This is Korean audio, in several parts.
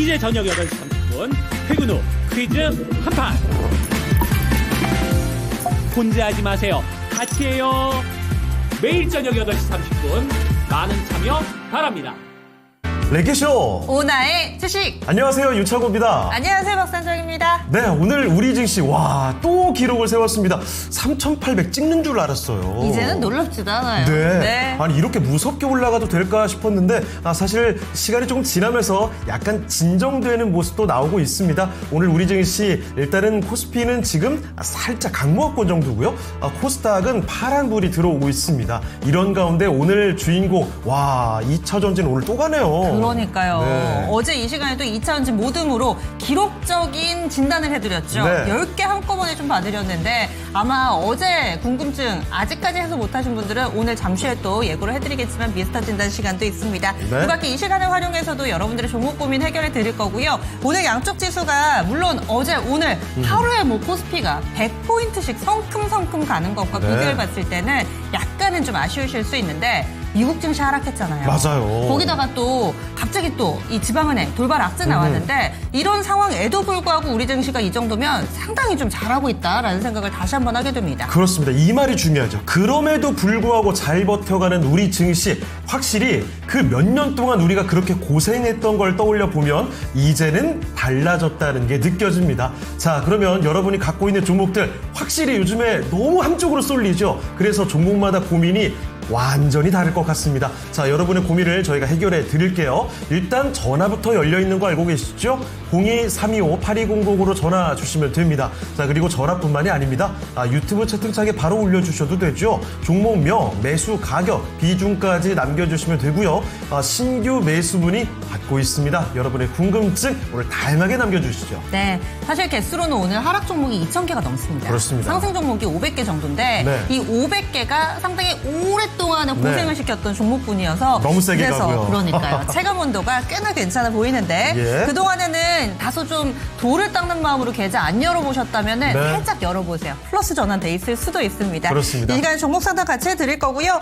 이제 저녁 8시 30분 퇴근 후 퀴즈 한판. 혼자 하지 마세요. 같이 해요. 매일 저녁 8시 30분 많은 참여 바랍니다. 랭키쇼 오나의 주식. 안녕하세요, 유창호입니다. 안녕하세요, 박산정입니다. 네, 오늘 우리 증시 또 기록을 세웠습니다. 3,800 찍는 줄 알았어요. 이제는 놀랍지도 않아요. 네. 아니 이렇게 무섭게 올라가도 될까 싶었는데 사실 시간이 조금 지나면서 약간 진정되는 모습도 나오고 있습니다. 오늘 우리 증시 일단은 코스피는 지금 살짝 강보합권 정도고요. 코스닥은 파란불이 들어오고 있습니다. 이런 가운데 오늘 주인공 2차 전지는 오늘 또 가네요. 그러니까요. 네. 어제 이 시간에도 2차 전지 모듬으로 기록적인 진단을 해드렸죠. 네. 10개 한꺼번에 좀 봐드렸는데 아마 어제 궁금증 아직까지 해소 못하신 분들은 오늘 잠시 후에 또 예고를 해드리겠지만 미스터 진단 시간도 있습니다. 네. 그 밖에 이 시간을 활용해서도 여러분들의 종목 고민 해결해 드릴 거고요. 오늘 양쪽 지수가 물론 어제 오늘 하루에 코스피가 100포인트씩 성큼성큼 가는 것과 네. 비교해 봤을 때는 약간은 좀 아쉬우실 수 있는데 미국 증시 하락했잖아요. 맞아요. 거기다가 또 갑자기 또 이 지방은행 돌발 악재 나왔는데 이런 상황에도 불구하고 우리 증시가 이 정도면 상당히 좀 잘하고 있다라는 생각을 다시 한번 하게 됩니다. 그렇습니다. 이 말이 중요하죠. 그럼에도 불구하고 잘 버텨가는 우리 증시, 확실히 그 몇 년 동안 우리가 그렇게 고생했던 걸 떠올려 보면 이제는 달라졌다는 게 느껴집니다. 자, 그러면 여러분이 갖고 있는 종목들 확실히 요즘에 너무 한쪽으로 쏠리죠. 그래서 종목마다 고민이 완전히 다를 것 같습니다. 자, 여러분의 고민을 저희가 해결해 드릴게요. 일단 전화부터 열려 있는 거 알고 계시죠? 02-325-8200으로 전화 주시면 됩니다. 자, 그리고 전화뿐만이 아닙니다. 유튜브 채팅창에 바로 올려주셔도 되죠. 종목명, 매수 가격, 비중까지 남겨주시면 되고요. 신규 매수 문의 받고 있습니다. 여러분의 궁금증 오늘 다양하게 남겨주시죠. 네, 사실 개수로는 오늘 하락 종목이 2,000개가 넘습니다. 그렇습니다. 상승 종목이 500개 정도인데 네. 이 500개가 상당히 오랫동안은 고생을 시켰던 종목군이어서 너무 세게 그래서 가고요. 그러니까요. 체감 온도가 꽤나 괜찮아 보이는데 예. 그동안에는 다소 좀 돌을 닦는 마음으로 계좌 안 열어보셨다면 네. 살짝 열어보세요. 플러스 전환돼 있을 수도 있습니다. 그렇습니다. 이 시간에 종목 상담 같이 해드릴 거고요.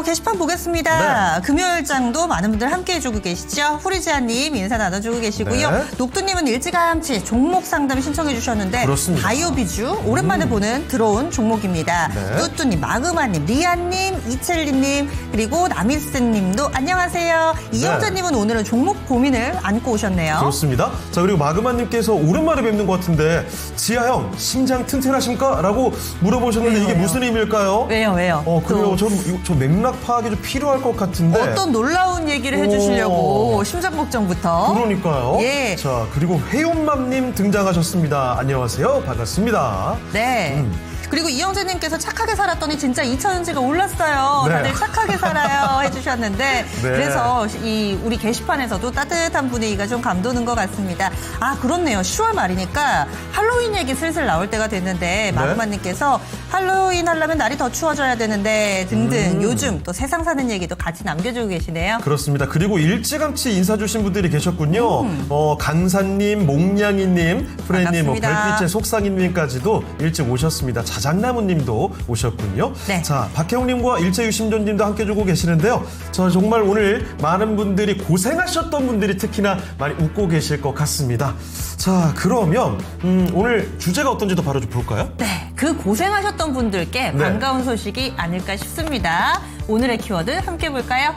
게시판 보겠습니다. 네. 금요일장도 많은 분들 함께 해주고 계시죠. 후리지아님 인사 나눠주고 계시고요. 네. 녹두님은 일찌감치 종목 상담 신청해 주셨는데 그렇습니다. 바이오비주 오랜만에 보는 들어온 종목입니다. 네. 뚜뚜님, 마그마님, 리안님, 이첼리님 그리고 나미스님도 안녕하세요. 이영자님은 오늘은 종목 고민을 안고 오셨네요. 그렇습니다. 자, 그리고 마그마님께서 오랜만에 뵙는 것 같은데 지아 형 심장 튼튼하십니까? 라고 물어보셨는데 이게 무슨 의미일까요? 왜요? 그래요. 저 맥락 파악이 좀 필요할 것 같은데. 어떤 놀라운 얘기를 해주시려고 심장 걱정부터. 그러니까요. 예. 자, 그리고 회원맘님 등장하셨습니다. 안녕하세요. 반갑습니다. 네. 그리고 이영재님께서 착하게 살았더니 진짜 2차전지가 올랐어요. 네. 다들 착하게 살아요 해주셨는데 네. 그래서 이 우리 게시판에서도 따뜻한 분위기가 좀 감도는 것 같습니다. 그렇네요. 10월 말이니까 할로윈 얘기 슬슬 나올 때가 됐는데 마그마님께서 할로윈 하려면 날이 더 추워져야 되는데 등등 요즘 또 세상 사는 얘기도 같이 남겨주고 계시네요. 그렇습니다. 그리고 일찌감치 인사 주신 분들이 계셨군요. 강사님, 몽냥이님, 프레님, 반갑습니다. 별빛의 속상이님까지도 일찍 오셨습니다. 자작나무님도 오셨군요. 네. 자, 박혜웅님과 일제유심전님도 함께 주고 계시는데요. 저 정말 오늘 많은 분들이 고생하셨던 분들이 특히나 많이 웃고 계실 것 같습니다. 자, 그러면 오늘 주제가 어떤지도 바로 좀 볼까요? 네, 그 고생하셨던 분들께 반가운 소식이 아닐까 싶습니다. 오늘의 키워드 함께 볼까요?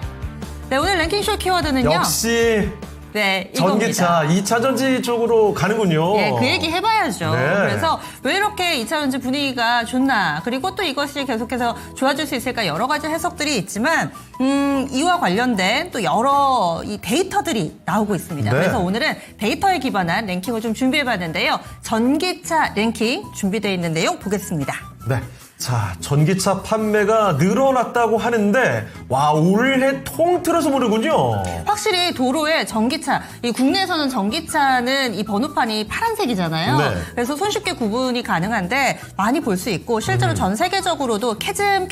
네, 오늘 랭킹쇼 키워드는요. 역시 네, 전기차, 이겁니다. 2차 전지 쪽으로 가는군요. 예, 그 얘기 해봐야죠. 네. 그래서 왜 이렇게 2차 전지 분위기가 좋나, 그리고 또 이것이 계속해서 좋아질 수 있을까 여러 가지 해석들이 있지만 이와 관련된 또 여러 이 데이터들이 나오고 있습니다. 네. 그래서 오늘은 데이터에 기반한 랭킹을 좀 준비해봤는데요. 전기차 랭킹 준비되어 있는 내용 보겠습니다. 네. 자, 전기차 판매가 늘어났다고 하는데 올해 통틀어서 모르군요. 확실히 도로에 전기차, 이 국내에서는 전기차는 이 번호판이 파란색이잖아요. 네. 그래서 손쉽게 구분이 가능한데 많이 볼 수 있고 실제로 전 세계적으로도 캐즘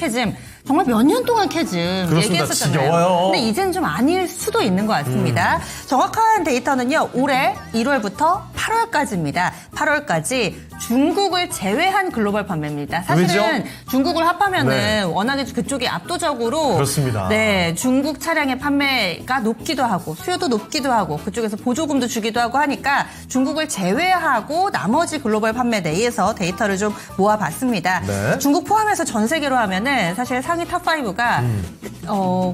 정말 몇 년 동안 캐즘 그렇습니다. 얘기했었잖아요. 지겨워요. 근데 이제는 좀 아닐 수도 있는 것 같습니다. 정확한 데이터는요. 올해 1월부터 8월까지입니다. 8월까지 중국을 제외한 글로벌 판매입니다. 사실은 왜죠? 중국을 합하면은 네. 워낙에 그쪽이 압도적으로 그렇습니다. 네, 중국 차량의 판매가 높기도 하고 수요도 높기도 하고 그쪽에서 보조금도 주기도 하고 하니까 중국을 제외하고 나머지 글로벌 판매 내에서 데이터를 좀 모아봤습니다. 네. 중국 포함해서 전 세계로 하면은 사실 상위 탑5가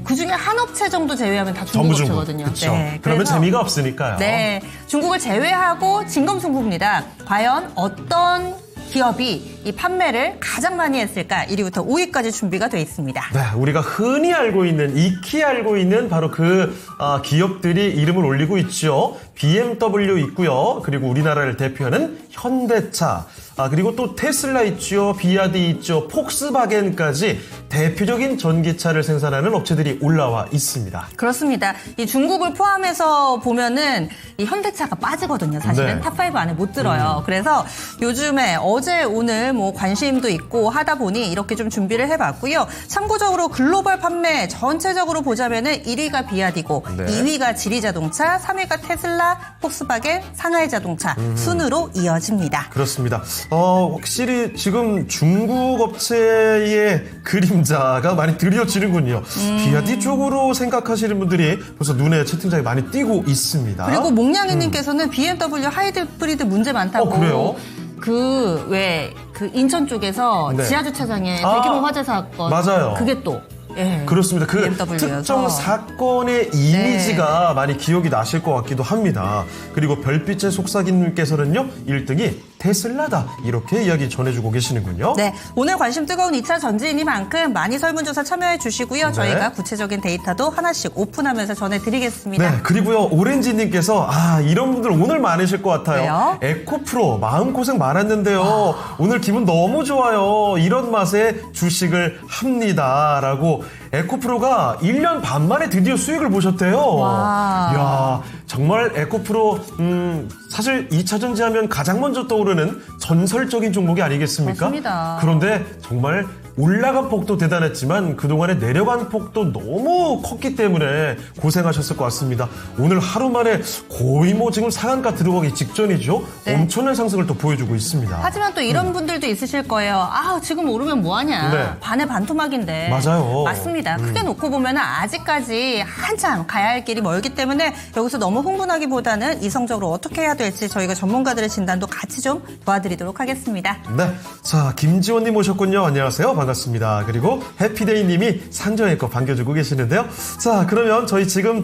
그 중에 한 업체 정도 제외하면 다 중국 전부 업체거든요. 그렇죠. 네, 그러면 그래서 재미가 없으니까요. 네, 중국을 제외하고 진검승부입니다. 과연 어떤 기업이 이 판매를 가장 많이 했을까? 1위부터 5위까지 준비가 되어 있습니다. 네, 우리가 흔히 알고 있는, 익히 알고 있는 바로 그 기업들이 이름을 올리고 있죠. BMW 있고요. 그리고 우리나라를 대표하는 현대차, 그리고 또 테슬라 있죠. 비아디 있죠. 폭스바겐까지 대표적인 전기차를 생산하는 업체들이 올라와 있습니다. 그렇습니다. 이 중국을 포함해서 보면은 이 현대차가 빠지거든요. 사실은 네. 탑5 안에 못 들어요. 그래서 요즘에 어제 오늘 뭐 관심도 있고 하다 보니 이렇게 좀 준비를 해봤고요. 참고적으로 글로벌 판매 전체적으로 보자면은 1위가 비아디고 네. 2위가 지리자동차, 3위가 테슬라, 폭스바겐, 상하이자동차 순으로 이어집니다. 그렇습니다. 확실히 지금 중국 업체의 그림자가 많이 드리워지는군요. 비아디 쪽으로 생각하시는 분들이 벌써 눈에 채팅창에 많이 띄고 있습니다. 그리고 몽냥이님께서는 BMW 하이브리드 문제 많다고. 그래요? 그 인천 쪽에서 네. 지하주차장에 대규모 화재 사건. 맞아요. 그게 또. 예, 그렇습니다. 그 BMW 여서. 특정 사건의 이미지가 많이 기억이 나실 것 같기도 합니다. 그리고 별빛의 속삭임님께서는요, 1등이 테슬라다. 이렇게 이야기 전해주고 계시는군요. 네, 오늘 관심 뜨거운 2차 전지이니만큼 많이 설문조사 참여해 주시고요. 네. 저희가 구체적인 데이터도 하나씩 오픈하면서 전해드리겠습니다. 네, 그리고요, 오렌지님께서, 이런 분들 오늘 많으실 것 같아요. 왜요? 에코프로, 마음고생 많았는데요. 오늘 기분 너무 좋아요. 이런 맛에 주식을 합니다. 라고 에코프로가 1년 반 만에 드디어 수익을 보셨대요. 와. 이야, 정말 에코프로, 사실 2차 전지하면 가장 먼저 떠오르는 전설적인 종목이 아니겠습니까? 맞습니다. 그런데 정말 올라간 폭도 대단했지만 그동안에 내려간 폭도 너무 컸기 때문에 고생하셨을 것 같습니다. 오늘 하루 만에 거의 뭐 지금 상한가 들어가기 직전이죠. 네. 엄청난 상승을 또 보여주고 있습니다. 하지만 또 이런 분들도 있으실 거예요. 지금 오르면 뭐하냐. 네. 반의 반토막인데. 맞아요. 맞습니다. 크게 놓고 보면 아직까지 한참 가야 할 길이 멀기 때문에 여기서 너무 흥분하기보다는 이성적으로 어떻게 해야 될지 저희가 전문가들의 진단도 같이 좀 도와드리도록 하겠습니다. 네. 자, 김지원님 오셨군요. 안녕하세요. 반갑습니다. 그리고 해피데이님이 상정의껏 반겨주고 계시는데요. 자, 그러면 저희 지금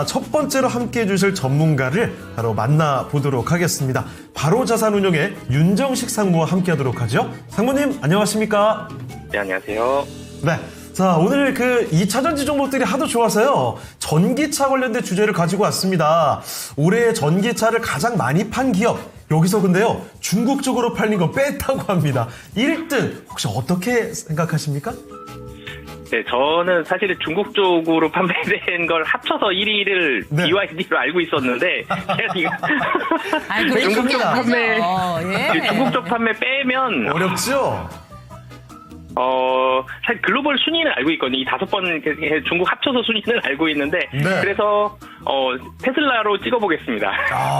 첫 번째로 함께 해주실 전문가를 바로 만나보도록 하겠습니다. 바로자산운용의 윤정식 상무와 함께 하도록 하죠. 상무님, 안녕하십니까? 네, 안녕하세요. 네. 자, 오늘 그 2차 전지 종목들이 하도 좋아서요. 전기차 관련된 주제를 가지고 왔습니다. 올해 전기차를 가장 많이 판 기업. 여기서 근데요, 중국 쪽으로 팔린 거 뺐다고 합니다. 1등, 혹시 어떻게 생각하십니까? 네, 저는 사실은 중국 쪽으로 판매된 걸 합쳐서 1위를 네. BYD로 알고 있었는데, 제가 지금 그게 중국 그게 쪽 아니죠. 판매, 예. 중국 쪽 판매 빼면, 어렵죠? 사실 글로벌 순위는 알고 있거든요. 이 5번 중국 합쳐서 순위는 알고 있는데, 네. 그래서, 테슬라로 찍어보겠습니다.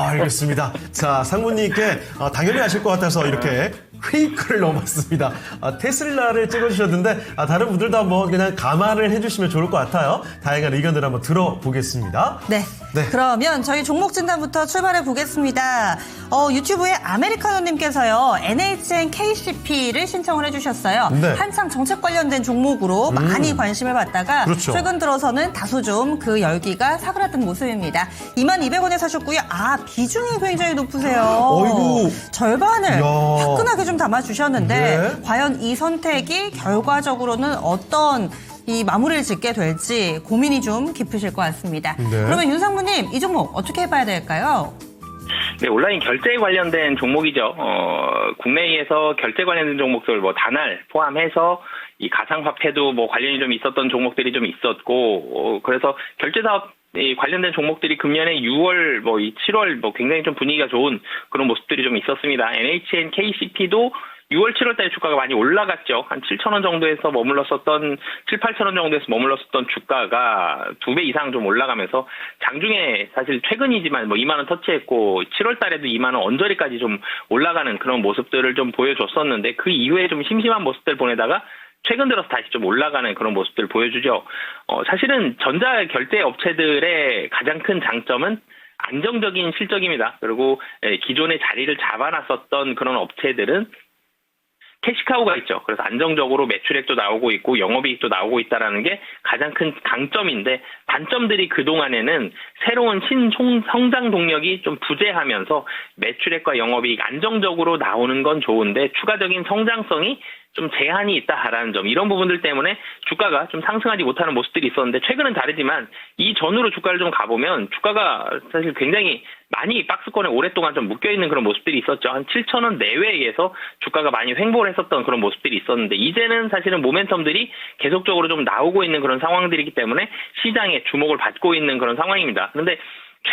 알겠습니다. 자, 상무님께 당연히 아실 것 같아서 이렇게 페이크를 넣어봤습니다. 테슬라를 찍어주셨는데 다른 분들도 한번 그냥 감안을 해주시면 좋을 것 같아요. 다양한 의견들 한번 들어보겠습니다. 네. 네. 그러면 저희 종목 진단부터 출발해 보겠습니다. 유튜브에 아메리카노님께서요, NHN KCP를 신청을 해주셨어요. 네. 한창 정책 관련된 종목으로 많이 관심을 받다가 그렇죠. 최근 들어서는 다소 좀 그 열기가 사그라든 모습입니다. 22,000원에 사셨고요. 비중이 굉장히 높으세요. 어이구. 절반을 이야. 화끈하게 좀 담아주셨는데 네. 과연 이 선택이 결과적으로는 어떤 이 마무리를 짓게 될지 고민이 좀 깊으실 것 같습니다. 네. 그러면 윤 상무님, 이 종목 어떻게 해봐야 될까요? 네, 온라인 결제 관련된 종목이죠. 국내에서 결제 관련된 종목들, 단알 포함해서 이 가상화폐도 뭐 관련이 좀 있었던 종목들이 좀 있었고, 그래서 결제사업 관련된 종목들이 금년에 6월, 뭐 7월 뭐 굉장히 좀 분위기가 좋은 그런 모습들이 좀 있었습니다. NHN, KCP도 6월, 7월 달에 주가가 많이 올라갔죠. 한 7,000원 정도에서 머물렀었던, 7, 8,000원 정도에서 머물렀었던 주가가 2배 이상 좀 올라가면서 장중에 사실 최근이지만 뭐 2만원 터치했고 7월 달에도 2만원 언저리까지 좀 올라가는 그런 모습들을 좀 보여줬었는데 그 이후에 좀 심심한 모습들 보내다가 최근 들어서 다시 좀 올라가는 그런 모습들을 보여주죠. 사실은 전자 결제 업체들의 가장 큰 장점은 안정적인 실적입니다. 그리고 기존의 자리를 잡아놨었던 그런 업체들은 캐시카우가 있죠. 그래서 안정적으로 매출액도 나오고 있고 영업이익도 나오고 있다라는 게 가장 큰 강점인데 단점들이 그동안에는 새로운 신성장 동력이 좀 부재하면서 매출액과 영업이익 안정적으로 나오는 건 좋은데 추가적인 성장성이 좀 제한이 있다라는 점, 이런 부분들 때문에 주가가 좀 상승하지 못하는 모습들이 있었는데 최근은 다르지만 이 전후로 주가를 좀 가보면 주가가 사실 굉장히 많이 박스권에 오랫동안 좀 묶여있는 그런 모습들이 있었죠. 한 7,000원 내외에서 주가가 많이 횡보를 했었던 그런 모습들이 있었는데 이제는 사실은 모멘텀들이 계속적으로 좀 나오고 있는 그런 상황들이기 때문에 시장에 주목을 받고 있는 그런 상황입니다. 그런데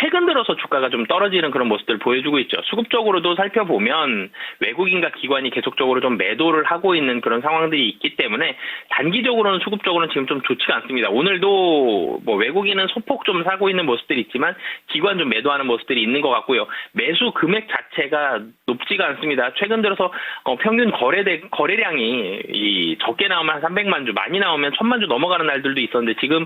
최근 들어서 주가가 좀 떨어지는 그런 모습들을 보여주고 있죠. 수급적으로도 살펴보면 외국인과 기관이 계속적으로 좀 매도를 하고 있는 그런 상황들이 있기 때문에 단기적으로는 수급적으로는 지금 좀 좋지가 않습니다. 오늘도 뭐 외국인은 소폭 좀 사고 있는 모습들이 있지만 기관 좀 매도하는 모습들이 있는 것 같고요. 매수 금액 자체가 높지가 않습니다. 최근 들어서 평균 거래량이 이 적게 나오면 한 300만 주, 많이 나오면 1000만 주 넘어가는 날들도 있었는데 지금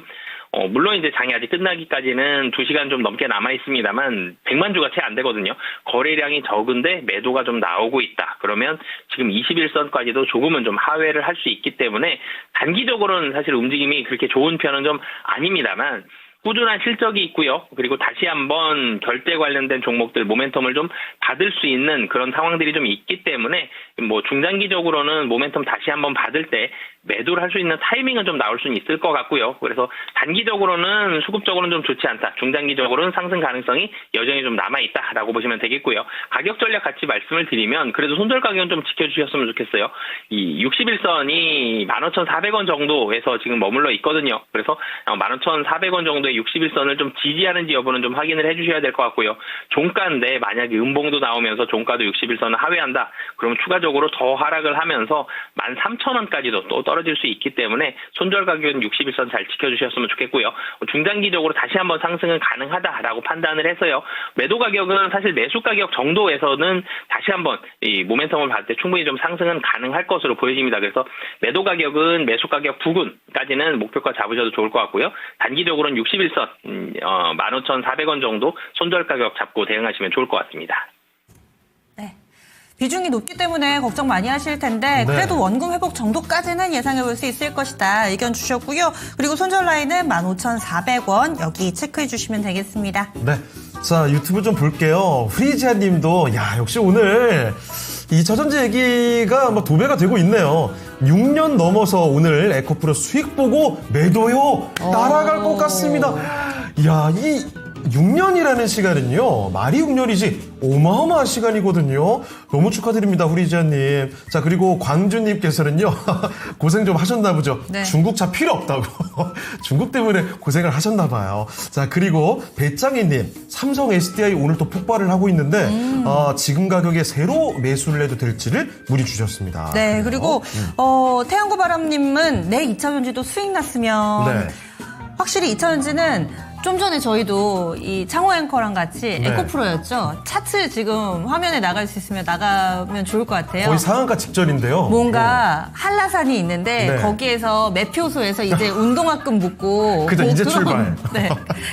물론 이제 장이 아직 끝나기까지는 2시간 좀 넘게 남아 있습니다만 100만 주가 채 안 되거든요. 거래량이 적은데 매도가 좀 나오고 있다. 그러면 지금 21선까지도 조금은 좀 하회를 할 수 있기 때문에 단기적으로는 사실 움직임이 그렇게 좋은 편은 좀 아닙니다만 꾸준한 실적이 있고요. 그리고 다시 한번 결제 관련된 종목들 모멘텀을 좀 받을 수 있는 그런 상황들이 좀 있기 때문에 뭐 중장기적으로는 모멘텀 다시 한번 받을 때 매도를 할 수 있는 타이밍은 좀 나올 수는 있을 것 같고요. 그래서 단기적으로는 수급적으로는 좀 좋지 않다. 중장기적으로는 상승 가능성이 여전히 좀 남아있다라고 보시면 되겠고요. 가격 전략 같이 말씀을 드리면 그래도 손절 가격은 좀 지켜주셨으면 좋겠어요. 이 61선이 15,400원 정도에서 지금 머물러 있거든요. 그래서 15,400원 정도의 61선을 좀 지지하는지 여부는 좀 확인을 해주셔야 될 것 같고요. 종가인데 만약에 음봉도 나오면서 종가도 61선을 하회한다. 그럼 추가적으로 더 하락을 하면서 13,000원까지도 또 떨어질 수 있기 때문에 손절 가격은 61선 잘 지켜주셨으면 좋겠고요. 중장기적으로 다시 한번 상승은 가능하다라고 판단을 해서요. 매도 가격은 사실 매수 가격 정도에서는 다시 한번 이 모멘텀을 받을 때 충분히 좀 상승은 가능할 것으로 보여집니다. 그래서 매도 가격은 매수 가격 부근까지는 목표가 잡으셔도 좋을 것 같고요. 단기적으로는 61선 15,400원 정도 손절 가격 잡고 대응하시면 좋을 것 같습니다. 네. 비중이 높기 때문에 걱정 많이 하실 텐데 그래도 원금 회복 정도까지는 예상해 볼 수 있을 것이다 의견 주셨고요. 그리고 손절 라인은 15,400원 여기 체크해 주시면 되겠습니다. 네. 자, 유튜브 좀 볼게요. 프리지아 님도, 야, 역시 오늘 이 저전지 얘기가 뭐 도배가 되고 있네요. 6년 넘어서 오늘 에코프로 수익 보고 매도요. 날아갈 것 같습니다. 야, 이 6년이라는 시간은요, 말이 6년이지 어마어마한 시간이거든요. 너무 축하드립니다, 후리지아님. 자, 그리고 광주님께서는요, 고생 좀 하셨나 보죠. 네. 중국차 필요 없다고. 중국 때문에 고생을 하셨나 봐요. 자, 그리고 배짱이님, 삼성 SDI 오늘 또 폭발을 하고 있는데, 지금 가격에 새로 매수를 해도 될지를 문의 주셨습니다. 네, 그리고 태양고 바람님은 내 2차전지도 수익 났으면 네. 확실히 2차전지는 좀 전에 저희도 이 창호 앵커랑 같이 네. 에코프로였죠. 차트 지금 화면에 나갈 수 있으면 나가면 좋을 것 같아요. 거의 상한가 직전인데요. 뭔가 한라산이 있는데 네. 거기에서 매표소에서 이제 운동화끈 묶고 그죠, 이제 출발. 네,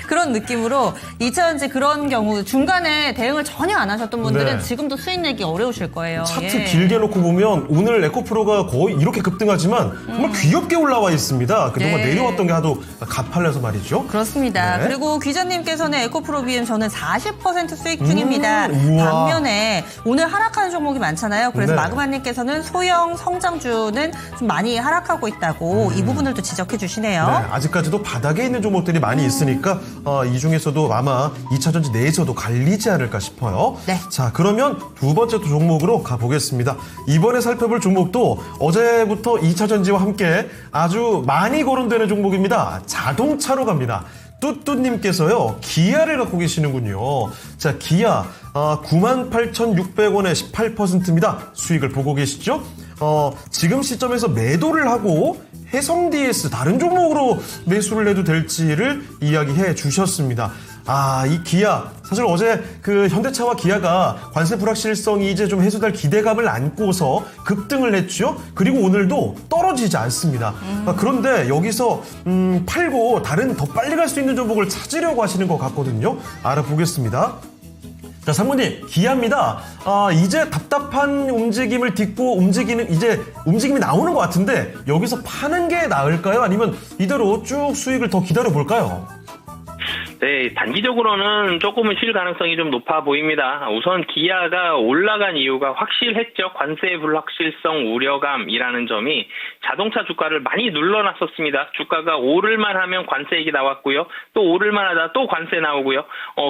그런 느낌으로 2차전지 그런 경우 중간에 대응을 전혀 안 하셨던 분들은 네. 지금도 수익 내기 어려우실 거예요. 차트 예. 길게 놓고 보면 오늘 에코프로가 거의 이렇게 급등하지만 정말 귀엽게 올라와 있습니다. 그동안 네. 내려왔던 게 하도 가팔려서 말이죠. 그렇습니다. 자, 그리고 기자님께서는 에코프로비엠 저는 40% 수익 중입니다. 우와. 반면에 오늘 하락하는 종목이 많잖아요. 그래서 네. 마그마님께서는 소형 성장주는 좀 많이 하락하고 있다고 이 부분을 또 지적해 주시네요. 네, 아직까지도 바닥에 있는 종목들이 많이 있으니까 이 중에서도 아마 2차전지 내에서도 갈리지 않을까 싶어요. 네. 자, 그러면 두 번째 종목으로 가보겠습니다. 이번에 살펴볼 종목도 어제부터 2차전지와 함께 아주 많이 거론되는 종목입니다. 자동차로 갑니다. 뚜뚜님께서요, 기아를 갖고 계시는군요. 자, 기아 98,600원에 18%입니다. 수익을 보고 계시죠? 지금 시점에서 매도를 하고 해성 DS 다른 종목으로 매수를 해도 될지를 이야기해 주셨습니다. 이 기아 사실 어제 그 현대차와 기아가 관세 불확실성이 이제 좀 해소될 기대감을 안고서 급등을 했죠. 그리고 오늘도 떨어지지 않습니다. 그런데 여기서 팔고 다른 더 빨리 갈 수 있는 종목을 찾으려고 하시는 것 같거든요. 알아보겠습니다. 자, 상무님, 기아입니다. 이제 답답한 움직임을 딛고 움직임이 나오는 것 같은데 여기서 파는 게 나을까요? 아니면 이대로 쭉 수익을 더 기다려 볼까요? 네, 단기적으로는 조금은 쉴 가능성이 좀 높아 보입니다. 우선 기아가 올라간 이유가 확실했죠. 관세 불확실성 우려감이라는 점이 자동차 주가를 많이 눌러놨었습니다. 주가가 오를만 하면 관세액이 나왔고요. 또 오를만 하다 또 관세 나오고요.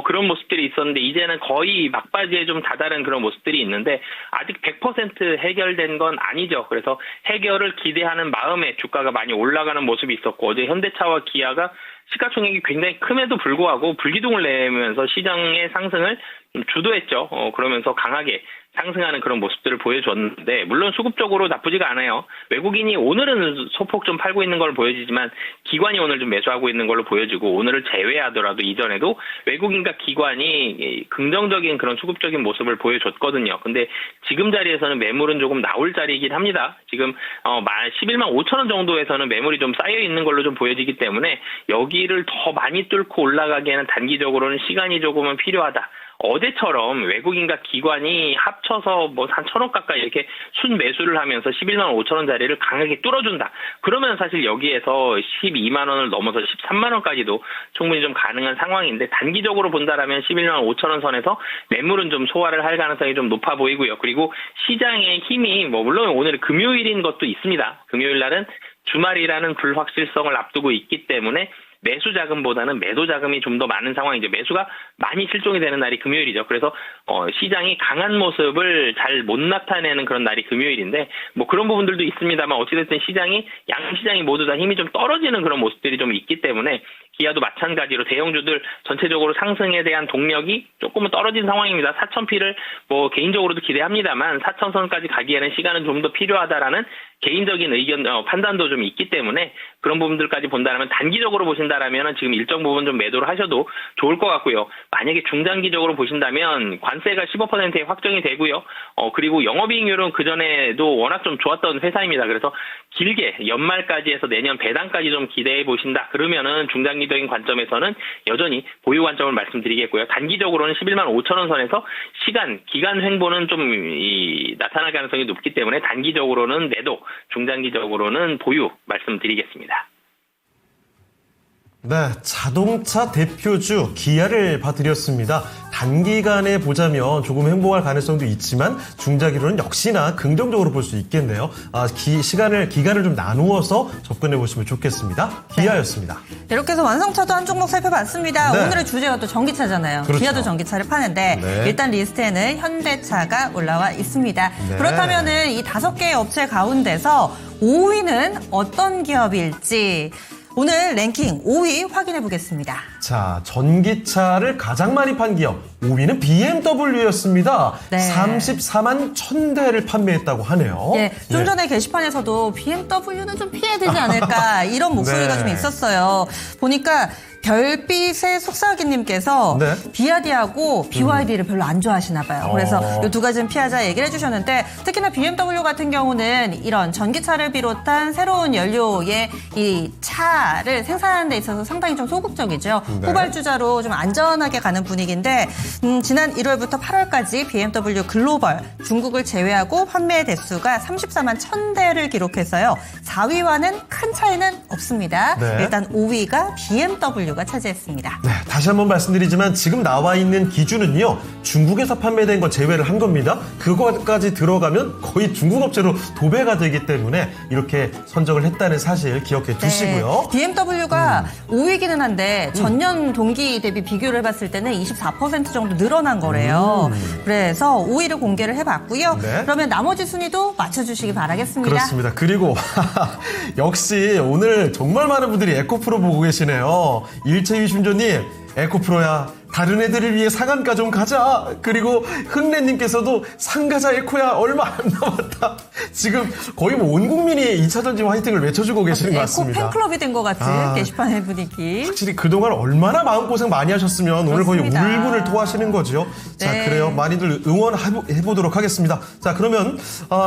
그런 모습들이 있었는데 이제는 거의 막바지에 좀 다다른 그런 모습들이 있는데 아직 100% 해결된 건 아니죠. 그래서 해결을 기대하는 마음에 주가가 많이 올라가는 모습이 있었고 어제 현대차와 기아가 시가총액이 굉장히 큼에도 불구하고 불기둥을 내면서 시장의 상승을 좀 주도했죠. 그러면서 강하게 상승하는 그런 모습들을 보여줬는데 물론 수급적으로 나쁘지가 않아요. 외국인이 오늘은 소폭 좀 팔고 있는 걸 보여지지만 기관이 오늘 좀 매수하고 있는 걸로 보여지고 오늘을 제외하더라도 이전에도 외국인과 기관이 긍정적인 그런 수급적인 모습을 보여줬거든요. 근데 지금 자리에서는 매물은 조금 나올 자리이긴 합니다. 지금 11만 5천 원 정도에서는 매물이 좀 쌓여 있는 걸로 좀 보여지기 때문에 여기를 더 많이 뚫고 올라가기에는 단기적으로는 시간이 조금은 필요하다. 어제처럼 외국인과 기관이 합쳐서 한 1,000원 가까이 이렇게 순 매수를 하면서 11만 5천 원 자리를 강하게 뚫어준다. 그러면 사실 여기에서 12만 원을 넘어서 13만 원까지도 충분히 좀 가능한 상황인데 단기적으로 본다라면 11만 5천 원 선에서 매물은 좀 소화를 할 가능성이 좀 높아 보이고요. 그리고 시장의 힘이 물론 오늘 금요일인 것도 있습니다. 금요일 날은 주말이라는 불확실성을 앞두고 있기 때문에 매수 자금보다는 매도 자금이 좀 더 많은 상황이죠. 매수가 많이 실종이 되는 날이 금요일이죠. 그래서 시장이 강한 모습을 잘 못 나타내는 그런 날이 금요일인데 그런 부분들도 있습니다만 어찌됐든 양시장이 모두 다 힘이 좀 떨어지는 그런 모습들이 좀 있기 때문에 기아도 마찬가지로 대형주들 전체적으로 상승에 대한 동력이 조금은 떨어진 상황입니다. 4,000피를 개인적으로도 기대합니다만 4,000선까지 가기에는 시간은 좀 더 필요하다라는 개인적인 의견 판단도 좀 있기 때문에 그런 부분들까지 본다면 단기적으로 보신다라면 지금 일정 부분 좀 매도를 하셔도 좋을 것 같고요. 만약에 중장기적으로 보신다면 관세가 15%에 확정이 되고요. 그리고 영업이익률은 그전에도 워낙 좀 좋았던 회사입니다. 그래서 길게 연말까지 해서 내년 배당까지 좀 기대해 보신다. 그러면은 중장기적인 관점에서는 여전히 보유 관점을 말씀드리겠고요. 단기적으로는 11만 5천 원 선에서 기간 횡보는 좀 나타날 가능성이 높기 때문에 단기적으로는 매도, 중장기적으로는 보유 말씀드리겠습니다. 네, 자동차 대표주 기아를 봐드렸습니다. 단기간에 보자면 조금 행보할 가능성도 있지만 중장기로는 역시나 긍정적으로 볼 수 있겠네요. 기간을 좀 나누어서 접근해 보시면 좋겠습니다. 기아였습니다. 이렇게 해서 완성차도 한 종목 살펴봤습니다. 네. 오늘의 주제가 또 전기차잖아요. 그렇죠. 기아도 전기차를 파는데 네. 일단 리스트에는 현대차가 올라와 있습니다. 네. 그렇다면은 이 5개의 업체 가운데서 5위는 어떤 기업일지 오늘 랭킹 5위 확인해 보겠습니다. 자, 전기차를 가장 많이 판 기업 5위는 BMW였습니다. 네. 34만 1,000대를 판매했다고 하네요. 예, 좀 전에 게시판에서도 BMW는 좀 피해야 되지 않을까 이런 목소리가 네. 좀 있었어요. 보니까 별빛의 속삭이님께서 네. 비아디하고 BYD를 별로 안 좋아하시나 봐요. 그래서 이 두 가지는 피하자 얘기를 해주셨는데 특히나 BMW 같은 경우는 이런 전기차를 비롯한 새로운 연료의 이 차를 생산하는 데 있어서 상당히 좀 소극적이죠. 네. 후발주자로 좀 안전하게 가는 분위기인데 지난 1월부터 8월까지 BMW 글로벌 중국을 제외하고 판매 대수가 34만 1,000대를 기록했어요. 4위와는 큰 차이는 없습니다. 네. 일단 5위가 BMW가 DMW가 차지했습니다. 네, 다시 한번 말씀드리지만 지금 나와 있는 기준은요. 중국에서 판매된 건 제외를 한 겁니다. 그거까지 들어가면 거의 중국 업체로 도배가 되기 때문에 이렇게 선정을 했다는 사실 기억해 주시고요. DMW가 5위기는 한데 전년 동기 대비 비교를 해봤을 때는 24% 정도 늘어난 거래요. 그래서 5위를 공개를 해봤고요. 네. 그러면 나머지 순위도 맞춰주시기 바라겠습니다. 그렇습니다. 그리고 역시 오늘 정말 많은 분들이 에코프로 보고 계시네요. 일체위 순조님, 에코프로야. 다른 애들을 위해 상한가 좀 가자. 그리고 흥래님께서도 상가자 에코야 얼마 안 남았다. 지금 거의 뭐 온 국민이 2차 전지 화이팅을 외쳐주고 계시는 것 에코 같습니다. 팬클럽이 된 것 같은 게시판의 분위기. 확실히 그동안 얼마나 마음고생 많이 하셨으면 오늘 거의 그렇습니다. 울분을 토하시는 거죠. 자, 네. 그래요. 많이들 응원해보도록 하겠습니다. 자, 그러면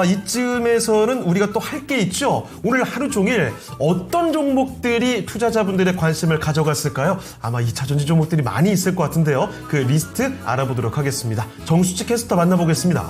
이쯤에서는 우리가 또 할 게 있죠. 오늘 하루 종일 어떤 종목들이 투자자분들의 관심을 가져갔을까요? 아마 2차 전지 종목들이 많이 있을 것 같은데요. 그 리스트 알아보도록 하겠습니다. 정수치 캐스터 만나보겠습니다.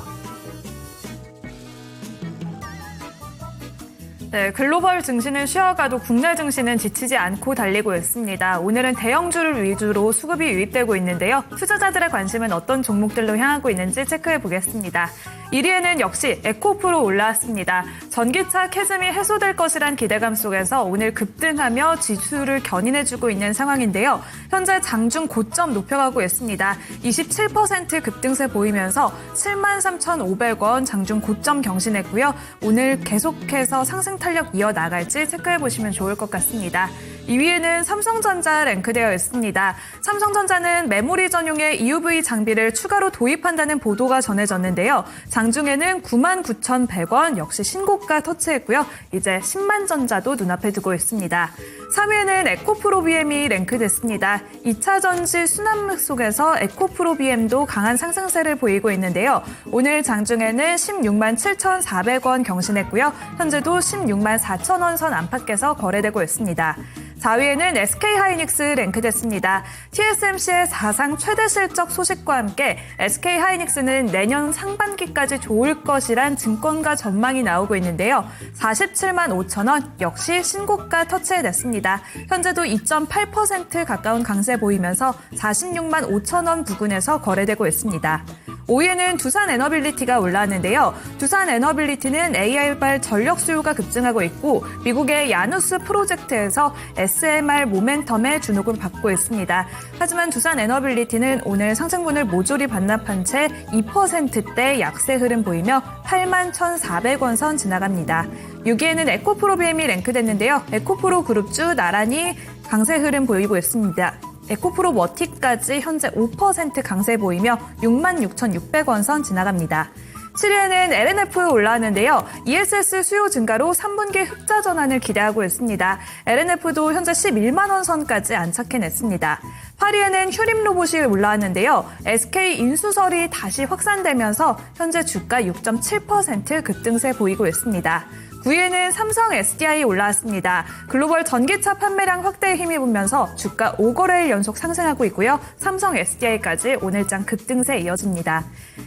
네, 글로벌 증시는 쉬어가도 국내 증시는 지치지 않고 달리고 있습니다. 오늘은 대형주를 위주로 수급이 유입되고 있는데요. 투자자들의 관심은 어떤 종목들로 향하고 있는지 체크해 보겠습니다. 1위에는 역시 에코프로 올라왔습니다. 전기차 캐즘이 해소될 것이란 기대감 속에서 오늘 급등하며 지수를 견인해주고 있는 상황인데요. 현재 장중 고점 높여가고 있습니다. 27% 급등세 보이면서 73,500원 장중 고점 경신했고요. 오늘 계속해서 상승 탄력 이어나갈지 체크해보시면 좋을 것 같습니다. 2위에는 삼성전자 랭크되어 있습니다. 삼성전자는 메모리 전용의 EUV 장비를 추가로 도입한다는 보도가 전해졌는데요. 장중에는 99,100원 역시 신고가 터치했고요. 이제 10만 전자도 눈앞에 두고 있습니다. 3위에는 에코프로 BM이 랭크됐습니다. 2차 전지 순환맥 속에서 에코프로 BM도 강한 상승세를 보이고 있는데요. 오늘 장중에는 167,400원 경신했고요. 현재도 164,000원 선 안팎에서 거래되고 있습니다. 4위에는 SK하이닉스 랭크됐습니다. TSMC의 사상 최대 실적 소식과 함께 SK하이닉스는 내년 상반기까지 좋을 것이란 증권가 전망이 나오고 있는데요. 47만 5천 원 역시 신고가 터치해냈습니다. 현재도 2.8% 가까운 강세 보이면서 46만 5천 원 부근에서 거래되고 있습니다. 5위에는 두산에너빌리티가 올라왔는데요. 두산에너빌리티는 AI발 전력 수요가 급증하고 있고 미국의 야누스 프로젝트에서 SMR 모멘텀의 주목을 받고 있습니다. 하지만 두산에너빌리티는 오늘 상승분을 모조리 반납한 채 2%대 약세 흐름 보이며 81,400원 선 지나갑니다. 6위에는 에코프로 BM이 랭크됐는데요. 에코프로 그룹주 나란히 강세 흐름 보이고 있습니다. 에코프로 머티까지 현재 5% 강세 보이며 66,600원 선 지나갑니다. 7위에는 LNF 올라왔는데요. ESS 수요 증가로 3분기 흑자 전환을 기대하고 있습니다. LNF도 현재 11만 원 선까지 안착해냈습니다. 8위에는 휴림로봇이 올라왔는데요. SK 인수설이 다시 확산되면서 현재 주가 6.7% 급등세 보이고 있습니다. 9위에는 삼성 SDI 올라왔습니다. 글로벌 전기차 판매량 확대에 힘입으면서 주가 5거래일 연속 상승하고 있고요. 삼성 SDI까지 오늘장 급등세 이어집니다.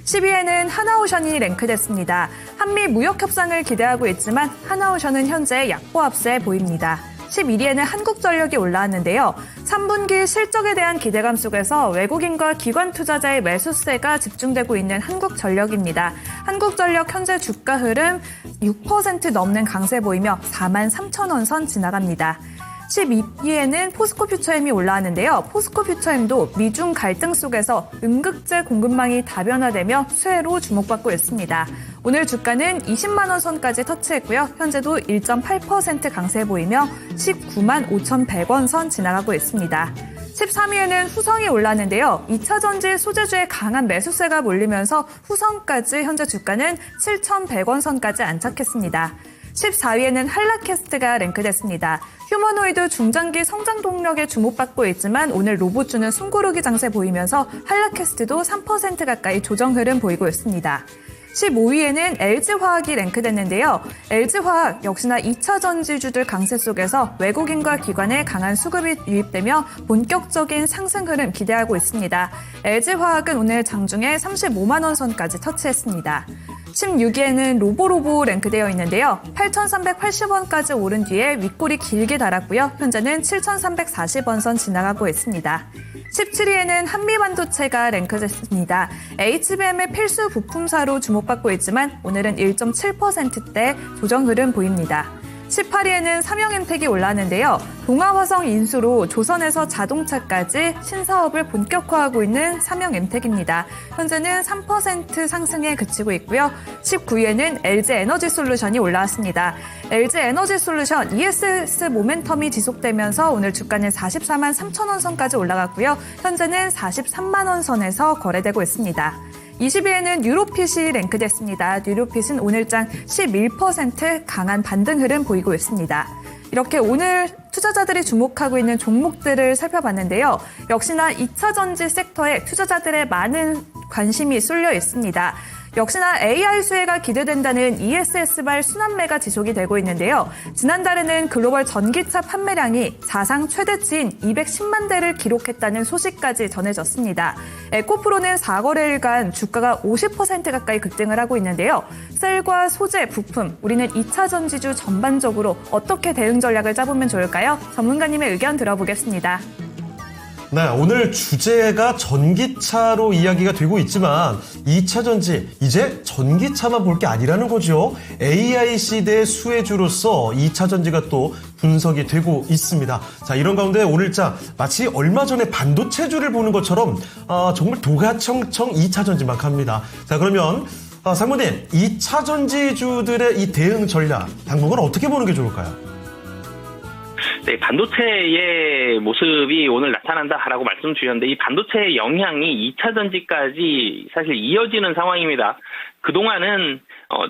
10위에는 하나오션이 랭크됐습니다. 한미 무역 협상을 기대하고 있지만 하나오션은 현재 약보합세 보입니다. 11위에는 한국전력이 올라왔는데요. 3분기 실적에 대한 기대감 속에서 외국인과 기관 투자자의 매수세가 집중되고 있는 한국전력입니다. 한국전력 현재 주가 흐름 6% 넘는 강세 보이며 43,000원 선 지나갑니다. 12위에는 포스코퓨처엠이 올라왔는데요. 포스코퓨처엠도 미중 갈등 속에서 음극재 공급망이 다변화되며 수혜로 주목받고 있습니다. 오늘 주가는 20만 원 선까지 터치했고요. 현재도 1.8% 강세 보이며 19만 5,100원 선 지나가고 있습니다. 13위에는 후성이 올랐는데요. 2차 전지 소재주의 강한 매수세가 몰리면서 후성까지 현재 주가는 7,100원 선까지 안착했습니다. 14위에는 한라캐스트가 랭크됐습니다. 휴머노이드 중장기 성장 동력에 주목받고 있지만 오늘 로봇주는 숨고르기 장세 보이면서 한라캐스트도 3% 가까이 조정 흐름 보이고 있습니다. 15위에는 LG화학이 랭크됐는데요. LG화학 역시나 2차 전지주들 강세 속에서 외국인과 기관의 강한 수급이 유입되며 본격적인 상승 흐름 기대하고 있습니다. LG화학은 오늘 장중에 35만 원 선까지 터치했습니다. 16위에는 로보로보 랭크되어 있는데요. 8,380원까지 오른 뒤에 윗골이 길게 달았고요. 현재는 7,340원 선 지나가고 있습니다. 17위에는 한미반도체가 랭크됐습니다. HBM의 필수 부품사로 주목받고 있지만 오늘은 1.7%대 조정 흐름 보입니다. 18위에는 삼성엔텍이 올랐는데요. 동아화성 인수로 조선에서 자동차까지 신사업을 본격화하고 있는 삼성엔텍입니다. 현재는 3% 상승에 그치고 있고요. 19위에는 LG에너지솔루션이 올라왔습니다. LG에너지솔루션 ESS 모멘텀이 지속되면서 오늘 주가는 44만 3천 원 선까지 올라갔고요. 현재는 43만 원 선에서 거래되고 있습니다. 20위에는 뉴로핏이 랭크됐습니다. 뉴로핏은 오늘장 11% 강한 반등 흐름 보이고 있습니다. 이렇게 오늘 투자자들이 주목하고 있는 종목들을 살펴봤는데요. 역시나 2차전지 섹터에 투자자들의 많은 관심이 쏠려 있습니다. 역시나 AI 수혜가 기대된다는 ESS발 순환매가 지속이 되고 있는데요. 지난달에는 글로벌 전기차 판매량이 사상 최대치인 210만 대를 기록했다는 소식까지 전해졌습니다. 에코프로는 4거래일간 주가가 50% 가까이 급등을 하고 있는데요. 셀과 소재, 부품, 우리는 2차 전지주 전반적으로 어떻게 대응 전략을 짜보면 좋을까요? 전문가님의 의견 들어보겠습니다. 네, 오늘 주제가 전기차로 이야기가 되고 있지만 2차 전지, 이제 전기차만 볼 게 아니라는 거죠. AI 시대의 수혜주로서 2차 전지가 또 분석이 되고 있습니다. 자, 이런 가운데 오늘자 마치 얼마 전에 반도체주를 보는 것처럼 정말 도가청청 2차 전지만 갑니다. 자, 그러면 상무님, 2차 전지주들의 이 대응 전략, 당분간 어떻게 보는 게 좋을까요? 네, 반도체의 모습이 오늘 나타난다라고 말씀 주셨는데 이 반도체의 영향이 2차 전지까지 사실 이어지는 상황입니다. 그동안은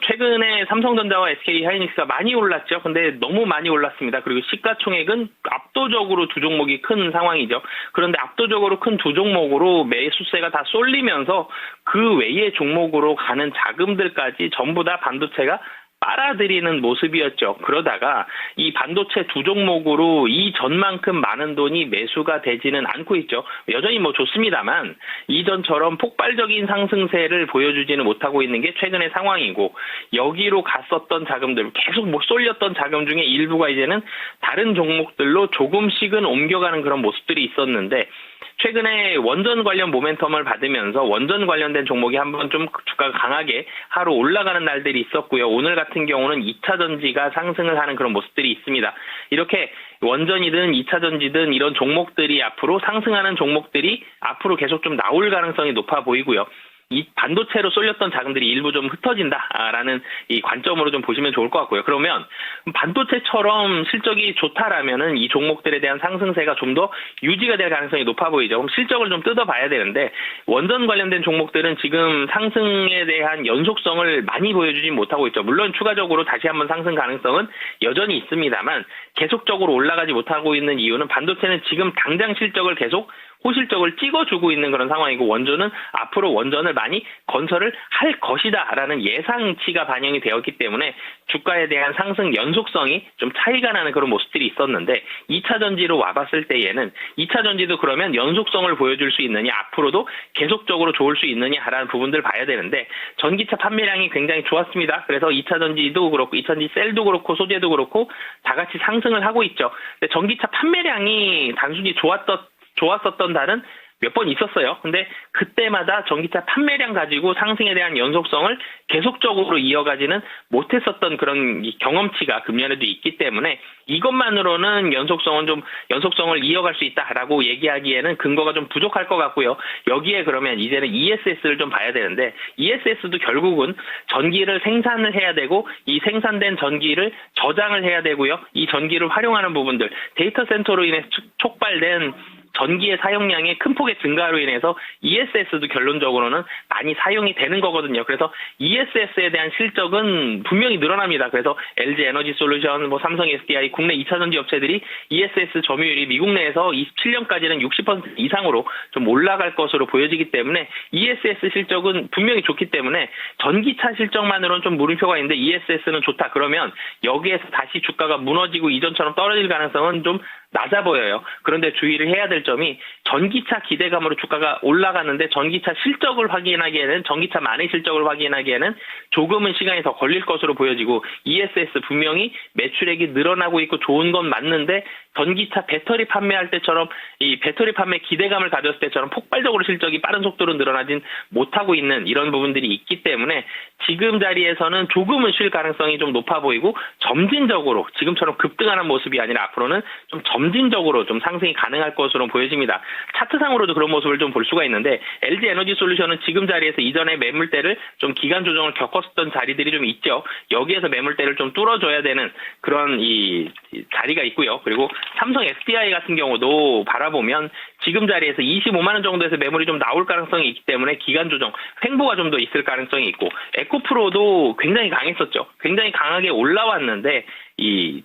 최근에 삼성전자와 SK하이닉스가 많이 올랐죠. 근데 너무 많이 올랐습니다. 그리고 시가총액은 압도적으로 두 종목이 큰 상황이죠. 그런데 압도적으로 큰 두 종목으로 매수세가 다 쏠리면서 그 외의 종목으로 가는 자금들까지 전부 다 반도체가 빨아들이는 모습이었죠. 그러다가 이 반도체 두 종목으로 이전만큼 많은 돈이 매수가 되지는 않고 있죠. 여전히 좋습니다만 이전처럼 폭발적인 상승세를 보여주지는 못하고 있는 게 최근의 상황이고 여기로 갔었던 자금들 계속 쏠렸던 자금 중에 일부가 이제는 다른 종목들로 조금씩은 옮겨가는 그런 모습들이 있었는데 최근에 원전 관련 모멘텀을 받으면서 원전 관련된 종목이 한번 좀 주가가 강하게 하루 올라가는 날들이 있었고요. 오늘 같은 경우는 2차 전지가 상승을 하는 그런 모습들이 있습니다. 이렇게 원전이든 2차 전지든 이런 종목들이 앞으로 상승하는 종목들이 앞으로 계속 좀 나올 가능성이 높아 보이고요. 이 반도체로 쏠렸던 자금들이 일부 좀 흩어진다라는 이 관점으로 좀 보시면 좋을 것 같고요. 그러면 반도체처럼 실적이 좋다라면은 이 종목들에 대한 상승세가 좀 더 유지가 될 가능성이 높아 보이죠. 그럼 실적을 좀 뜯어봐야 되는데 원전 관련된 종목들은 지금 상승에 대한 연속성을 많이 보여주지 못하고 있죠. 물론 추가적으로 다시 한번 상승 가능성은 여전히 있습니다만 계속적으로 올라가지 못하고 있는 이유는 반도체는 지금 당장 실적을 계속 호실적을 찍어주고 있는 그런 상황이고 원전은 앞으로 원전을 많이 건설을 할 것이다라는 예상치가 반영이 되었기 때문에 주가에 대한 상승 연속성이 좀 차이가 나는 그런 모습들이 있었는데 2차 전지로 와봤을 때에는 2차 전지도 그러면 연속성을 보여줄 수 있느냐 앞으로도 계속적으로 좋을 수 있느냐라는 부분들을 봐야 되는데 전기차 판매량이 굉장히 좋았습니다. 그래서 2차 전지도 그렇고 2차 전지 셀도 그렇고 소재도 그렇고 다 같이 상승을 하고 있죠. 근데 전기차 판매량이 단순히 좋았었던 달은 몇 번 있었어요. 근데 그때마다 전기차 판매량 가지고 상승에 대한 연속성을 계속적으로 이어가지는 못했었던 그런 경험치가 금년에도 있기 때문에 이것만으로는 연속성을 이어갈 수 있다라고 얘기하기에는 근거가 좀 부족할 것 같고요. 여기에 그러면 이제는 ESS를 좀 봐야 되는데 ESS도 결국은 전기를 생산을 해야 되고 이 생산된 전기를 저장을 해야 되고요. 이 전기를 활용하는 부분들 데이터 센터로 인해 촉발된 전기의 사용량의 큰 폭의 증가로 인해서 ESS도 결론적으로는 많이 사용이 되는 거거든요. 그래서 ESS에 대한 실적은 분명히 늘어납니다. 그래서 LG에너지솔루션, 삼성 SDI 국내 2차 전지 업체들이 ESS 점유율이 미국 내에서 27년까지는 60% 이상으로 좀 올라갈 것으로 보여지기 때문에 ESS 실적은 분명히 좋기 때문에 전기차 실적만으로는 좀 물음표가 있는데 ESS는 좋다. 그러면 여기에서 다시 주가가 무너지고 이전처럼 떨어질 가능성은 좀 낮아 보여요. 그런데 주의를 해야 될 점이 전기차 기대감으로 주가가 올라가는데 전기차 실적을 확인하기에는 전기차만의 실적을 확인하기에는 조금은 시간이 더 걸릴 것으로 보여지고 ESS 분명히 매출액이 늘어나고 있고 좋은 건 맞는데 전기차 배터리 판매할 때처럼 이 배터리 판매 기대감을 가졌을 때처럼 폭발적으로 실적이 빠른 속도로 늘어나진 못하고 있는 이런 부분들이 있기 때문에 지금 자리에서는 조금은 쉴 가능성이 좀 높아 보이고 점진적으로 지금처럼 급등하는 모습이 아니라 앞으로는 좀 점진적으로 좀 상승이 가능할 것으로 보여집니다. 차트상으로도 그런 모습을 좀 볼 수가 있는데 LG 에너지 솔루션은 지금 자리에서 이전에 매물대를 좀 기간 조정을 겪었었던 자리들이 좀 있죠. 여기에서 매물대를 좀 뚫어줘야 되는 그런 이 자리가 있고요. 그리고 삼성 SDI 같은 경우도 바라보면 지금 자리에서 25만 원 정도에서 매물이 좀 나올 가능성이 있기 때문에 기간 조정, 횡보가 좀 더 있을 가능성이 있고 에코프로도 굉장히 강했었죠. 굉장히 강하게 올라왔는데 이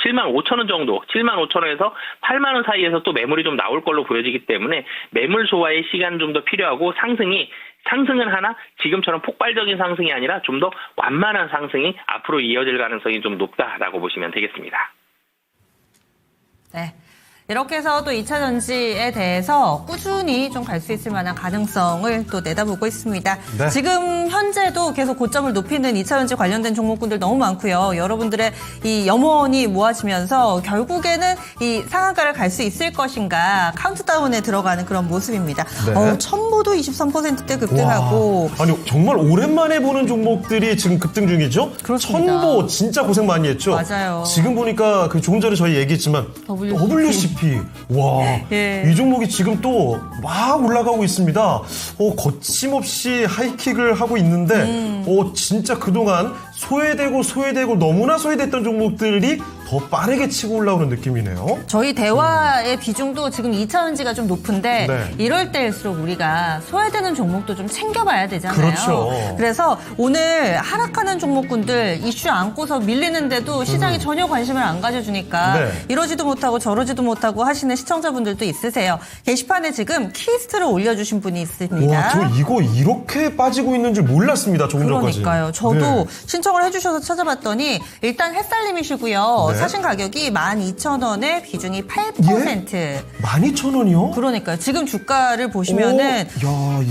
7만 5천 원 정도, 7만 5천 원에서 8만 원 사이에서 또 매물이 좀 나올 걸로 보여지기 때문에 매물 소화의 시간 좀 더 필요하고 상승은 하나 지금처럼 폭발적인 상승이 아니라 좀 더 완만한 상승이 앞으로 이어질 가능성이 좀 높다라고 보시면 되겠습니다. 네. 이렇게 해서 또 2차 전지에 대해서 꾸준히 좀 갈 수 있을 만한 가능성을 또 내다보고 있습니다. 네. 지금 현재도 계속 고점을 높이는 2차 전지 관련된 종목군들 너무 많고요. 여러분들의 이 염원이 모아지면서 결국에는 이 상한가를 갈 수 있을 것인가 카운트다운에 들어가는 그런 모습입니다. 네. 첨보도 23%대 급등하고 와, 아니 정말 오랜만에 보는 종목들이 지금 급등 중이죠? 그렇습니다. 천보 진짜 고생 많이 했죠? 맞아요. 지금 보니까 그 조금 전에 저희 얘기했지만 WCP 와, 예. 이 종목이 지금 또 막 올라가고 있습니다. 거침없이 하이킥을 하고 있는데 진짜 그동안 소외되고 너무나 소외됐던 종목들이 더 빠르게 치고 올라오는 느낌이네요. 저희 대화의 비중도 지금 2차 전지가 좀 높은데 네. 이럴 때일수록 우리가 소외되는 종목도 좀 챙겨봐야 되잖아요. 그렇죠. 그래서 오늘 하락하는 종목군들 이슈 안고서 밀리는데도 시장이 전혀 관심을 안 가져주니까 네. 이러지도 못하고 저러지도 못하고 하시는 시청자분들도 있으세요. 게시판에 지금 키스트를 올려주신 분이 있습니다. 와, 저 이거 이렇게 빠지고 있는 줄 몰랐습니다. 조금 전까지. 그러니까요. 저도 네. 신청을 해주셔서 찾아봤더니 일단 햇살님이시고요. 네. 사신 가격이 12,000원에 비중이 8%. 예? 12,000원이요? 그러니까요. 지금 주가를 보시면은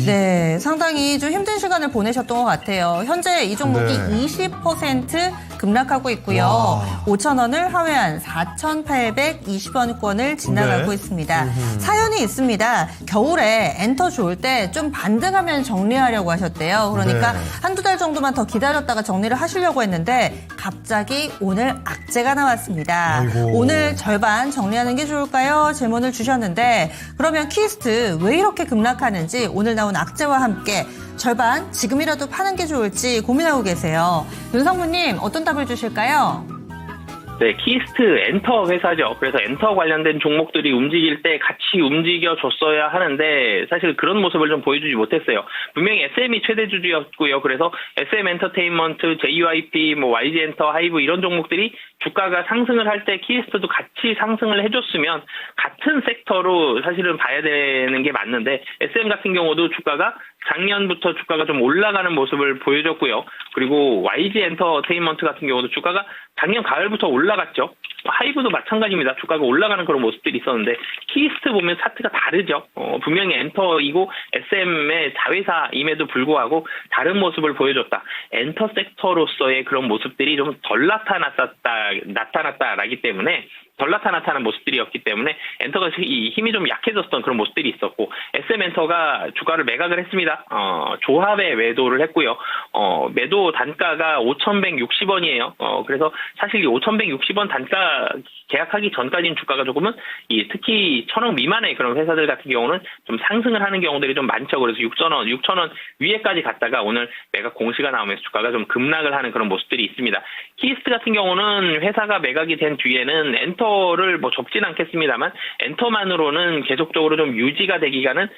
네, 상당히 좀 힘든 시간을 보내셨던 것 같아요. 현재 이 종목이 네. 20% 급락하고 있고요. 와. 5,000원을 하회한 4,820원권을 지나가고 네. 있습니다. 사연이 있습니다. 겨울에 엔터 좋을 때 좀 반등하면 정리하려고 하셨대요. 그러니까 네. 한두 달 정도만 더 기다렸다가 정리를 하시려고 했는데 갑자기 오늘 악재가 나왔습니다. 아이고. 오늘 절반 정리하는 게 좋을까요? 질문을 주셨는데 그러면 키스트 왜 이렇게 급락하는지 오늘 나온 악재와 함께 절반 지금이라도 파는 게 좋을지 고민하고 계세요. 윤상무님 어떤 답을 주실까요? 네, 키스트 엔터 회사죠. 그래서 엔터 관련된 종목들이 움직일 때 같이 움직여줬어야 하는데 사실 그런 모습을 좀 보여주지 못했어요. 분명히 SM이 최대주주였고요. 그래서 SM 엔터테인먼트, JYP, YG 엔터, 하이브 이런 종목들이 주가가 상승을 할 때 키스트도 같이 상승을 해줬으면 같은 섹터로 사실은 봐야 되는 게 맞는데 SM 같은 경우도 주가가 작년부터 주가가 좀 올라가는 모습을 보여줬고요. 그리고 YG 엔터테인먼트 같은 경우도 주가가 작년 가을부터 올라갔죠. 하이브도 마찬가지입니다. 주가가 올라가는 그런 모습들이 있었는데 키스트 보면 차트가 다르죠. 분명히 엔터이고 SM의 자회사임에도 불구하고 다른 모습을 보여줬다. 엔터 섹터로서의 그런 모습들이 좀 덜 나타났다라기 때문에 덜 나타나는 모습들이었기 때문에 엔터가 힘이 좀 약해졌던 그런 모습들이 있었고 SM 엔터가 주가를 매각을 했습니다. 조합에 매도를 했고요. 매도 단가가 5,160원이에요. 그래서 사실 이 5,160원 단가 계약하기 전까지는 주가가 조금은 특히 1,000원 미만의 그런 회사들 같은 경우는 좀 상승을 하는 경우들이 좀 많죠. 그래서 6,000원 위에까지 갔다가 오늘 매각 공시가 나오면서 주가가 좀 급락을 하는 그런 모습들이 있습니다. 키스트 같은 경우는 회사가 매각이 된 뒤에는 엔터를 접진 않겠습니다만 엔터만으로는 계속적으로 좀 유지가 되기는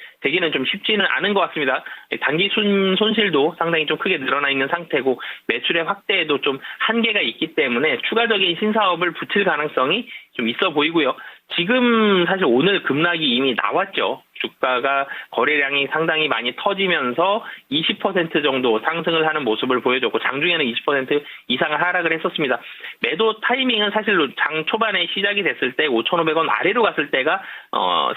좀 쉽지는 않은 것 같습니다. 단기 손실도 상당히 좀 크게 늘어나 있는 상태고 매출의 확대에도 좀 한계가 있기 때문에 추가적인 신사업을 붙일 가능성이 좀 있어 보이고요. 지금 사실 오늘 급락이 이미 나왔죠. 주가가 거래량이 상당히 많이 터지면서 20% 정도 상승을 하는 모습을 보여줬고 장중에는 20% 이상을 하락을 했었습니다. 매도 타이밍은 사실 장 초반에 시작이 됐을 때 5,500원 아래로 갔을 때가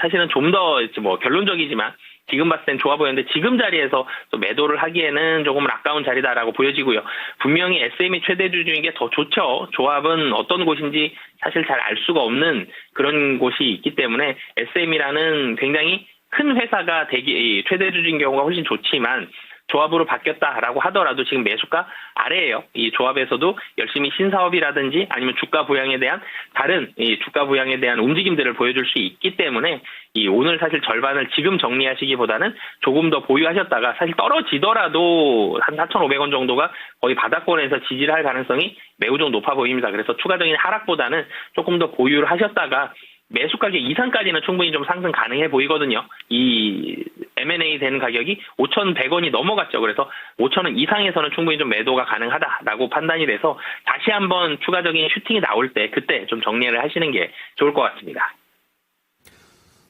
사실은 좀 더 뭐 결론적이지만 지금 봤을 땐 좋아 보였는데 지금 자리에서 또 매도를 하기에는 조금은 아까운 자리다라고 보여지고요. 분명히 SM이 최대주 중인 게 더 좋죠. 조합은 어떤 곳인지 사실 잘 알 수가 없는 그런 곳이 있기 때문에 SM이라는 굉장히 큰 회사가 최대주주인 경우가 훨씬 좋지만 조합으로 바뀌었다라고 하더라도 지금 매수가 아래예요. 이 조합에서도 열심히 신사업이라든지 아니면 주가 부양에 대한 다른 주가 부양에 대한 움직임들을 보여줄 수 있기 때문에 오늘 사실 절반을 지금 정리하시기보다는 조금 더 보유하셨다가 사실 떨어지더라도 한 4,500원 정도가 거의 바닥권에서 지지를 할 가능성이 매우 좀 높아 보입니다. 그래서 추가적인 하락보다는 조금 더 보유를 하셨다가 매수 가격 이상까지는 충분히 좀 상승 가능해 보이거든요. 이 M&A 되는 가격이 5,100원이 넘어갔죠. 그래서 5,000원 이상에서는 충분히 좀 매도가 가능하다라고 판단이 돼서 다시 한번 추가적인 슈팅이 나올 때 그때 좀 정리를 하시는 게 좋을 것 같습니다.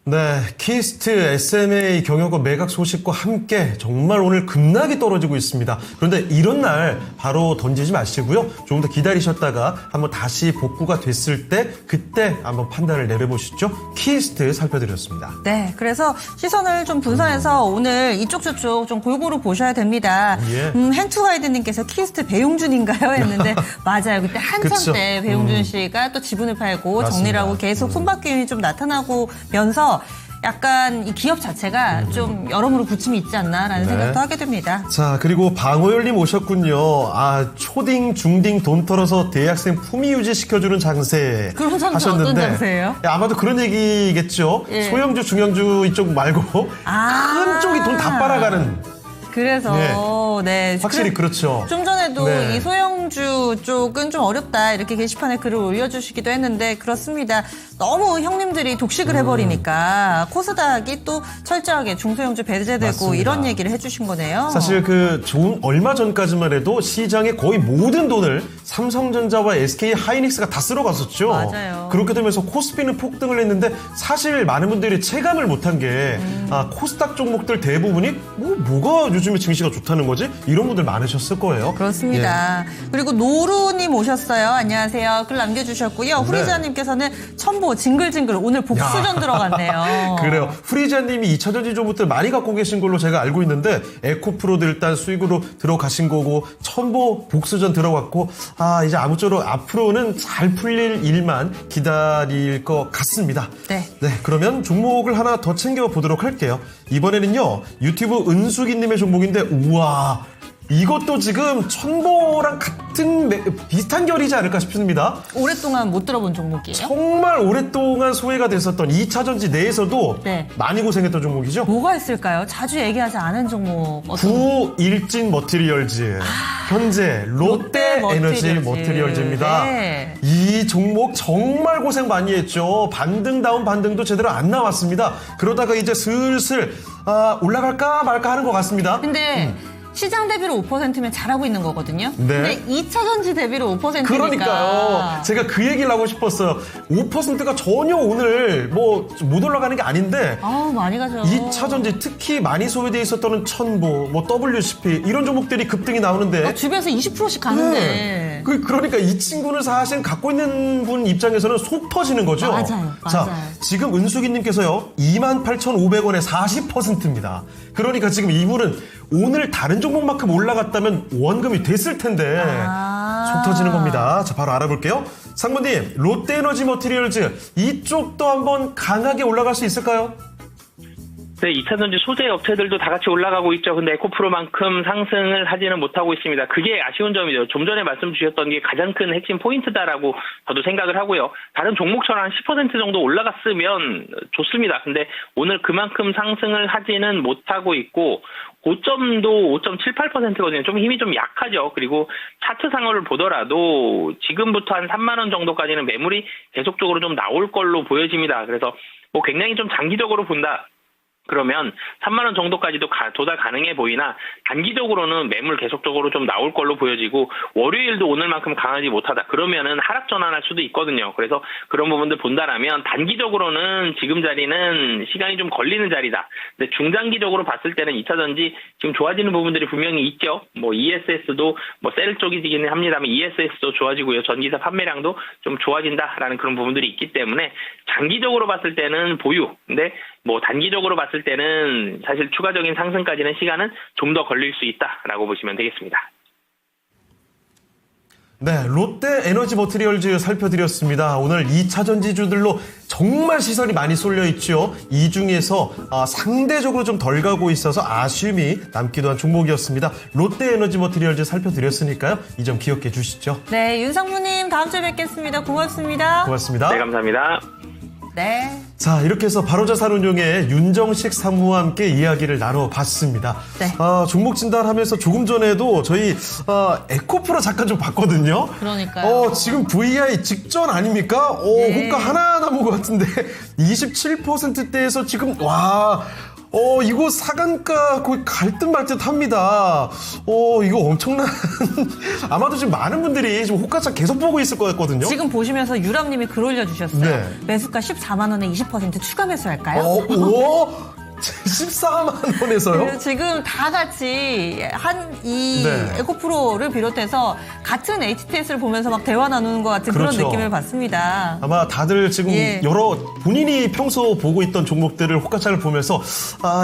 네, 키스트 SMA 경영권 매각 소식과 함께 정말 오늘 급락이 떨어지고 있습니다. 그런데 이런 날 바로 던지지 마시고요. 조금 더 기다리셨다가 한번 다시 복구가 됐을 때 그때 한번 판단을 내려보시죠. 키스트 살펴드렸습니다. 네, 그래서 시선을 좀 분산해서 오늘 이쪽 저쪽 좀 골고루 보셔야 됩니다. 예. 행투가이드님께서 키스트 배용준인가요? 했는데 맞아요. 그때 한참 그쵸. 때 배용준 씨가 또 지분을 팔고 맞습니다. 정리를 하고 계속 손바뀜이 좀 나타나고면서 약간 이 기업 자체가 좀 여러모로 부침이 있지 않나라는 네. 생각도 하게 됩니다. 자, 그리고 방호열님 오셨군요. 초딩, 중딩 돈 털어서 대학생 품위 유지시켜주는 장세. 그런 장세 하셨는데, 어떤 장세예요? 아마도 그런 얘기겠죠. 예. 소형주, 중형주 이쪽 말고 큰 쪽이 돈 다 빨아가는. 그래서 네. 확실히 그렇죠. 좀 전에도 네. 이 소형주 쪽은 좀 어렵다 이렇게 게시판에 글을 올려주시기도 했는데 그렇습니다. 너무 형님들이 독식을 해버리니까 코스닥이 또 철저하게 중소형주 배제되고 맞습니다. 이런 얘기를 해주신 거네요. 사실 얼마 전까지만 해도 시장의 거의 모든 돈을 삼성전자와 SK 하이닉스가 다 쓸어갔었죠. 맞아요. 그렇게 되면서 코스피는 폭등을 했는데 사실 많은 분들이 체감을 못한 게 코스닥 종목들 대부분이 뭐가 요즘에 증시가 좋다는 거지? 이런 분들 많으셨을 거예요. 그렇습니다. 그리고 노루님 오셨어요. 안녕하세요. 글 남겨주셨고요. 후리자님께서는 첨보 징글징글 오늘 복수전 들어갔네요. 그래요. 프리자님이 2차전지 종목들 많이 갖고 계신 걸로 제가 알고 있는데 에코프로도 일단 수익으로 들어가신 거고 첨보 복수전 들어갔고 이제 아무쪼록 앞으로는 잘 풀릴 일만 기다릴 것 같습니다. 네. 그러면 종목을 하나 더 챙겨보도록 할게요. 이번에는요. 유튜브 은숙이님의 종목인데 우와 이것도 지금 첨보랑 비슷한 결이지 않을까 싶습니다. 오랫동안 못 들어본 종목이에요? 정말 오랫동안 소외가 됐었던 2차전지 내에서도 네. 많이 고생했던 종목이죠. 뭐가 있을까요? 자주 얘기하지 않은 종목. 구일진 머티리얼즈. 현재 롯데 에너지 머티리얼즈입니다. 네. 이 종목 정말 고생 많이 했죠. 반등다운 반등도 제대로 안 나왔습니다. 그러다가 이제 슬슬 올라갈까 말까 하는 것 같습니다. 근데 시장 대비로 5%면 잘하고 있는 거거든요. 네. 근데 2차 전지 대비로 5%니까. 그러니까요. 제가 그 얘기를 하고 싶었어요. 5%가 전혀 오늘 못 올라가는 게 아닌데 많이 가죠. 2차 전지 특히 많이 소외되어 있었던 첨보, WCP 이런 종목들이 급등이 나오는데 주변에서 20%씩 가는데. 그러니까 이 친구는 사실 갖고 있는 분 입장에서는 속 터지는 거죠. 맞아요. 자, 지금 은숙이님께서요 28,500원에 40%입니다. 그러니까 지금 이분은 오늘 다른 종목만큼 올라갔다면 원금이 됐을 텐데 속 터지는 겁니다. 자, 바로 알아볼게요. 상무님, 롯데에너지 머티리얼즈 이쪽도 한번 강하게 올라갈 수 있을까요? 네, 2차전지 소재 업체들도 다 같이 올라가고 있죠. 근데 에코프로만큼 상승을 하지는 못하고 있습니다. 그게 아쉬운 점이죠. 좀 전에 말씀 주셨던 게 가장 큰 핵심 포인트다라고 저도 생각을 하고요. 다른 종목처럼 한 10% 정도 올라갔으면 좋습니다. 근데 오늘 그만큼 상승을 하지는 못하고 있고 고점도 5.78%거든요. 좀 힘이 좀 약하죠. 그리고 차트 상황을 보더라도 지금부터 한 3만 원 정도까지는 매물이 계속적으로 좀 나올 걸로 보여집니다. 그래서 굉장히 좀 장기적으로 본다. 그러면 3만 원 정도까지도 도달 가능해 보이나 단기적으로는 매물 계속적으로 좀 나올 걸로 보여지고 월요일도 오늘만큼 강하지 못하다. 그러면은 하락 전환할 수도 있거든요. 그래서 그런 부분들 본다라면 단기적으로는 지금 자리는 시간이 좀 걸리는 자리다. 근데 중장기적으로 봤을 때는 2차 전지 지금 좋아지는 부분들이 분명히 있죠. 뭐 ESS도 뭐 셀 쪽이긴 합니다만 ESS도 좋아지고요. 전기사 판매량도 좀 좋아진다라는 그런 부분들이 있기 때문에 장기적으로 봤을 때는 보유. 근데 뭐 단기적으로 봤을 때는 사실 추가적인 상승까지는 시간은 좀 더 걸릴 수 있다라고 보시면 되겠습니다. 네, 롯데 에너지 머티리얼즈 살펴드렸습니다. 오늘 2차 전지주들로 정말 시선이 많이 쏠려 있죠. 이 중에서 상대적으로 좀 덜 가고 있어서 아쉬움이 남기도 한 종목이었습니다. 롯데 에너지 머티리얼즈 살펴드렸으니까요. 이 점 기억해 주시죠. 네, 윤상무님 다음 주에 뵙겠습니다. 고맙습니다. 고맙습니다. 네, 감사합니다. 네. 자, 이렇게 해서 바로자산운용의 윤정식 상무와 함께 이야기를 나눠봤습니다. 네. 종목 진단하면서 조금 전에도 저희 에코프로 잠깐 좀 봤거든요. 그러니까요. 지금 VI 직전 아닙니까? 네. 호가 하나 남은 것 같은데 27%대에서 지금 이거 사간가 거의 갈 듯 말 듯 합니다. 이거 엄청난 아마도 지금 많은 분들이 지금 호가차 계속 보고 있을 것 같거든요. 지금 보시면서 유람님이 글 올려주셨어요. 네. 매수가 14만 원에 20% 추가 매수할까요? 14만 원에서요? 지금 다 같이 이 네. 에코프로를 비롯해서 같은 HTS를 보면서 막 대화 나누는 것 같은 그런 그렇죠. 느낌을 받습니다. 아마 다들 지금 예. 여러 본인이 평소 보고 있던 종목들을 호가차를 보면서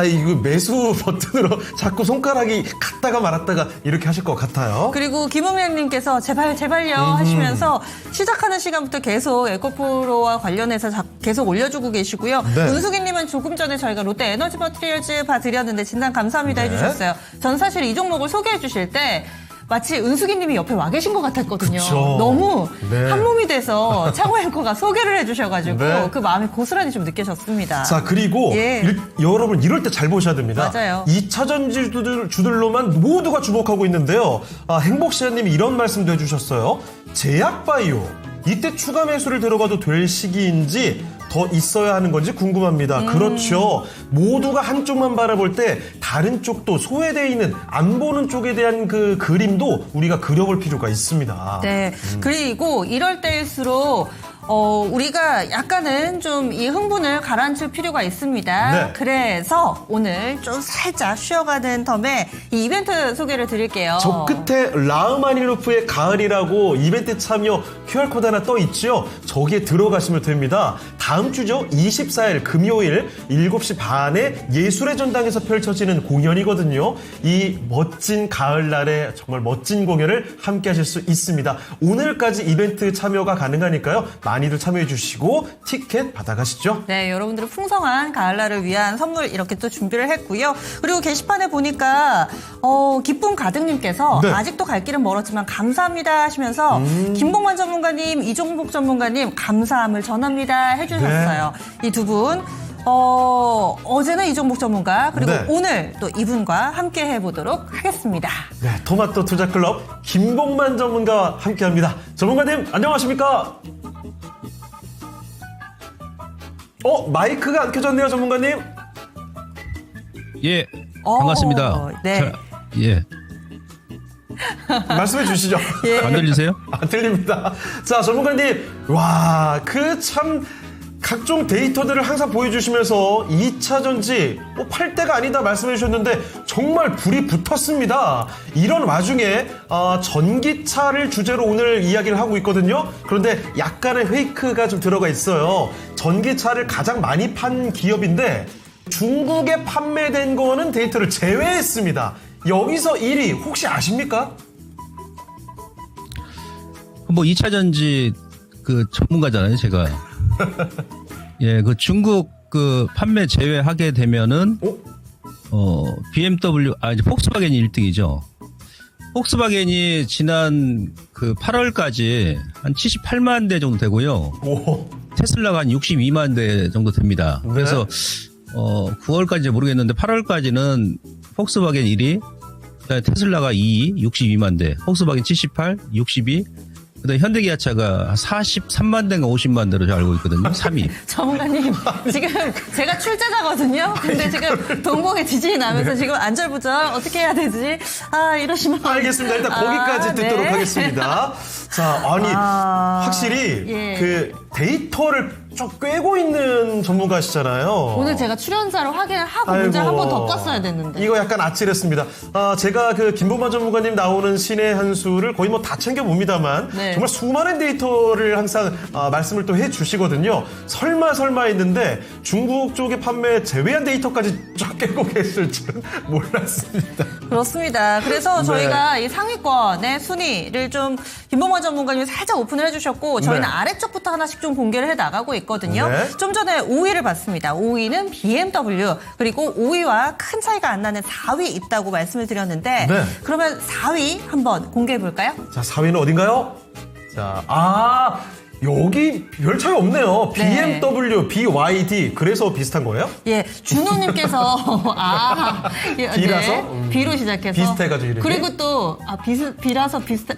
이거 매수 버튼으로 자꾸 손가락이 갔다가 말았다가 이렇게 하실 것 같아요. 그리고 김은명님께서 제발요 하시면서 시작하는 시간부터 계속 에코프로와 관련해서 계속 올려주고 계시고요. 네. 은숙이님은 조금 전에 저희가 롯데 에너지 머티리얼즈 봐드렸는데 진단 감사합니다 네. 해주셨어요. 전 사실 이 종목을 소개해 주실 때 마치 은숙이님이 옆에 와 계신 것 같았거든요. 그쵸. 너무 네. 한 몸이 돼서 창호 앵커가 소개를 해주셔가지고 네. 그 마음이 고스란히 좀 느껴졌습니다. 자, 그리고 예. 여러분 이럴 때 잘 보셔야 됩니다. 맞아요. 2차 전지주들로만 모두가 주목하고 있는데요. 행복시아님이 이런 말씀도 해주셨어요. 제약바이오 이때 추가 매수를 들어가도 될 시기인지 더 있어야 하는 건지 궁금합니다. 그렇죠. 모두가 한쪽만 바라볼 때 다른 쪽도 소외되어 있는 안 보는 쪽에 대한 그 그림도 우리가 그려볼 필요가 있습니다. 네. 그리고 이럴 때일수록 우리가 약간은 좀 이 흥분을 가라앉힐 필요가 있습니다. 네. 그래서 오늘 좀 살짝 쉬어가는 텀에 이 이벤트 소개를 드릴게요. 저 끝에 라흐마니노프의 가을이라고 이벤트 참여 QR코드 하나 떠 있죠? 저기에 들어가시면 됩니다. 다음 주죠? 24일 금요일 7시 반에 예술의 전당에서 펼쳐지는 공연이거든요. 이 멋진 가을날에 정말 멋진 공연을 함께 하실 수 있습니다. 오늘까지 이벤트 참여가 가능하니까요. 많이들 참여해 주시고 티켓 받아가시죠. 네, 여러분들의 풍성한 가을날을 위한 선물 이렇게 또 준비를 했고요. 그리고 게시판에 보니까 기쁨 가득님께서 네. 아직도 갈 길은 멀었지만 감사합니다 하시면서 김봉만 전문가님, 이종복 전문가님 감사함을 전합니다 해주셨어요. 이 두 분 어제는 이종복 전문가 그리고 네. 오늘 또 이분과 함께 해보도록 하겠습니다. 네, 토마토 투자클럽 김봉만 전문가와 함께합니다. 전문가님 안녕하십니까? 마이크가 안 켜졌네요, 전문가님. 예, 반갑습니다. 네. 예, 말씀해 주시죠. 예. 안 들리세요? 안 들립니다. 자, 전문가님. 와, 참 각종 데이터들을 항상 보여주시면서 2차 전지 팔 때가 아니다 말씀해 주셨는데 정말 불이 붙었습니다. 이런 와중에 전기차를 주제로 오늘 이야기를 하고 있거든요. 그런데 약간의 페이크가 좀 들어가 있어요. 전기차를 가장 많이 판 기업인데 중국에 판매된 거는 데이터를 제외했습니다. 여기서 1위 혹시 아십니까? 뭐 2차 전지 전문가잖아요, 제가. 예, 중국 판매 제외하게 되면은 BMW 이제 폭스바겐이 1등이죠. 폭스바겐이 지난 8월까지 한 78만 대 정도 되고요. 오. 테슬라가 한 62만 대 정도 됩니다. 네. 그래서 9월까지 모르겠는데 8월까지는 폭스바겐 1위, 테슬라가 2위, 62만 대, 폭스바겐 78, 62, 근데 현대기아차가 43만 대인가 50만 대로 제가 알고 있거든요. 3위. 전문가님, 지금 제가 출제자거든요. 근데 지금 동공에 지진이 나면서 지금 안절부절 어떻게 해야 되지? 이러시면. 알겠습니다. 일단 거기까지 듣도록 네. 하겠습니다. 자, 아니, 확실히 예. 그 데이터를 쭉 꿰고 있는 전문가시잖아요. 오늘 제가 출연자로 확인을 하고 문제를 한 번 더 껐어야 됐는데. 이거 약간 아찔했습니다. 제가 그 김봉만 전문가님 나오는 신의 한 수를 거의 뭐 다 챙겨봅니다만 네. 정말 수많은 데이터를 항상 말씀을 또 해주시거든요. 설마 했는데 중국 쪽의 판매 제외한 데이터까지 쫙 깨고 계실 줄은 몰랐습니다. 그렇습니다. 그래서 네. 저희가 이 상위권의 순위를 좀 김봉만 전문가님이 살짝 오픈을 해주셨고 저희는 네. 아래쪽부터 하나씩 좀 공개를 해 나가고 있거든요. 네. 좀 전에 5위를 봤습니다. 5위는 BMW 그리고 5위와 큰 차이가 안 나는 4위 있다고 말씀을 드렸는데 네. 그러면 4위 한번 공개해 볼까요? 자, 4위는 어딘가요? 자, 여기 별 차이 없네요. 네. BMW, BYD. 그래서 비슷한 거예요? 예, 준호님께서 B라서? 네, B로 시작해서 비슷해가지고 이름이? 그리고 또 B라서 비슷해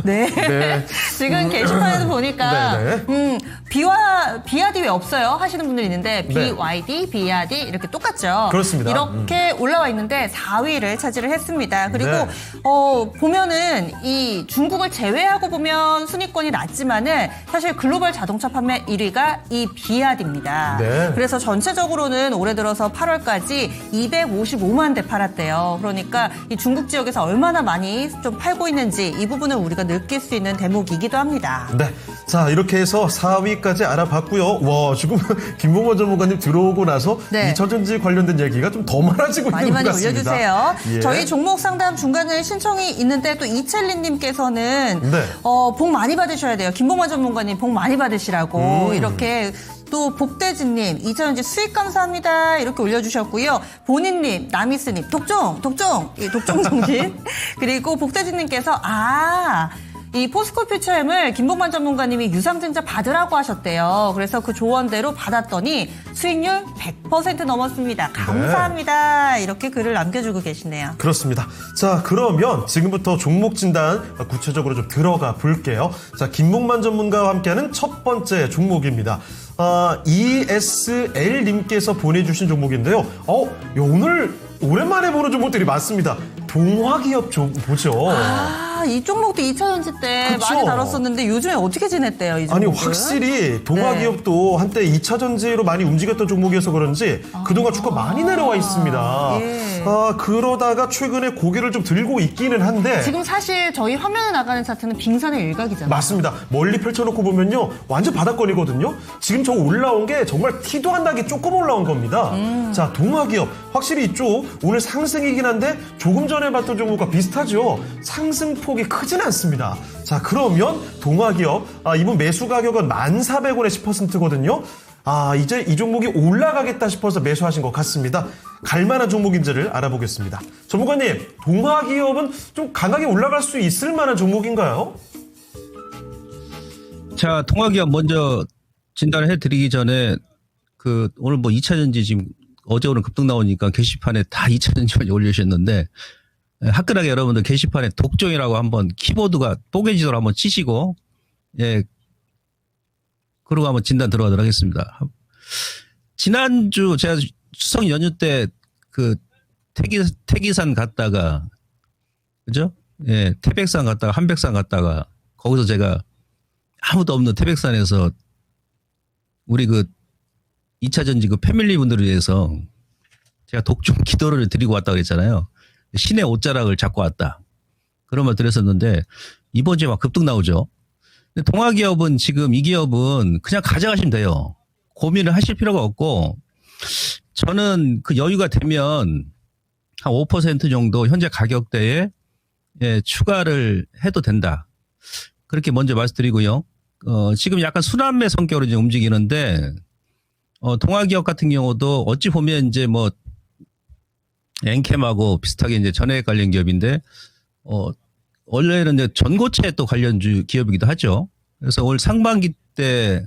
네. 네. 지금 게시판에서 보니까 네. BYD 왜 없어요 하시는 분들이 있는데 네. BYD, BYD 이렇게 똑같죠. 그렇습니다. 이렇게 올라와 있는데 4위를 차지를 했습니다. 그리고 네. 보면은 이 중국을 제외하고 보면 순위권이 낮지만은 사실 글로벌 자동차 판매 1위가 이 비아디입니다. 네. 그래서 전체적으로는 올해 들어서 8월까지 255만 대 팔았대요. 그러니까 이 중국 지역에서 얼마나 많이 좀 팔고 있는지 이 부분을 우리가 느낄 수 있는 대목이기도 합니다. 네. 자, 이렇게 해서 4위까지 알아봤고요. 와, 지금 김봉원 전문가님 들어오고 나서 네. 2차전지 관련된 얘기가 좀 더 많아지고 많이 있는 것 같습니다. 올려주세요. 예. 저희 종목 상담 중간에 신청이 있는데 또 이첼리님께서는 네. 복 많이 받으셔야 돼요. 김봉만 전문가님 복 많이 받으시라고 이렇게 또 복대진님 2차전지 수익 감사합니다 이렇게 올려주셨고요. 본인님 나미스님 독종 정신 그리고 복대진님께서 이 포스코 퓨처엠을 김봉만 전문가님이 유상증자 받으라고 하셨대요. 그래서 그 조언대로 받았더니 수익률 100% 넘었습니다. 감사합니다. 이렇게 글을 남겨주고 계시네요. 그렇습니다. 자, 그러면 지금부터 종목 진단 구체적으로 좀 들어가 볼게요. 자, 김봉만 전문가와 함께하는 첫 번째 종목입니다. ESL님께서 보내주신 종목인데요. 오늘 오랜만에 보는 종목들이 많습니다. 동화기업 보죠. 이 종목도 2차전지 때 그쵸? 많이 다뤘었는데 요즘에 어떻게 지냈대요? 이 아니, 종목은? 확실히 동화기업도 한때 2차전지로 많이 움직였던 종목이어서 그런지 그동안 주가 많이 내려와 있습니다. 예. 그러다가 최근에 고개를 좀 들고 있기는 한데 지금 사실 저희 화면에 나가는 차트는 빙산의 일각이잖아요. 맞습니다. 멀리 펼쳐놓고 보면요. 완전 바닥권이거든요. 지금 저 올라온 게 정말 티도 안 나게 조금 올라온 겁니다. 자, 동화기업. 확실히 이쪽 오늘 상승이긴 한데 조금 전에 봤던 종목과 비슷하죠. 상승폭이 크진 않습니다. 자, 그러면 동화기업. 이번 매수 가격은 1,400원에 10%거든요. 이제 이 종목이 올라가겠다 싶어서 매수하신 것 같습니다. 갈만한 종목인지를 알아보겠습니다. 전문가님, 동화기업은 좀 강하게 올라갈 수 있을 만한 종목인가요? 자, 동화기업 먼저 진단을 해드리기 전에 오늘 뭐 2차전지 지금 어제 오늘 급등 나오니까 게시판에 다 2차전지를 올리셨는데 화끈하게 여러분들 게시판에 독종이라고 한번 키보드가 뽀개지도록 한번 치시고 그러고 한번 진단 들어가도록 하겠습니다. 지난주 제가 추석 연휴 때 태기산 갔다가 그죠? 예, 태백산 갔다가 한백산 갔다가 거기서 제가 아무도 없는 태백산에서 우리 2차전지 패밀리 분들을 위해서 제가 독종 기도를 드리고 왔다고 그랬잖아요. 신의 옷자락을 잡고 왔다. 그런 말 드렸었는데 이번 주에 막 급등 나오죠. 근데 동화기업은 지금 이 기업은 그냥 가져가시면 돼요. 고민을 하실 필요가 없고 저는 여유가 되면 한 5% 정도 현재 가격대에 추가를 해도 된다. 그렇게 먼저 말씀드리고요. 지금 약간 순환매 성격으로 이제 움직이는데 동화기업 같은 경우도 어찌 보면 이제 뭐 엔캠하고 비슷하게 이제 전해액 관련 기업인데 원래는 이제 전고체 또 관련주 기업이기도 하죠. 그래서 올 상반기 때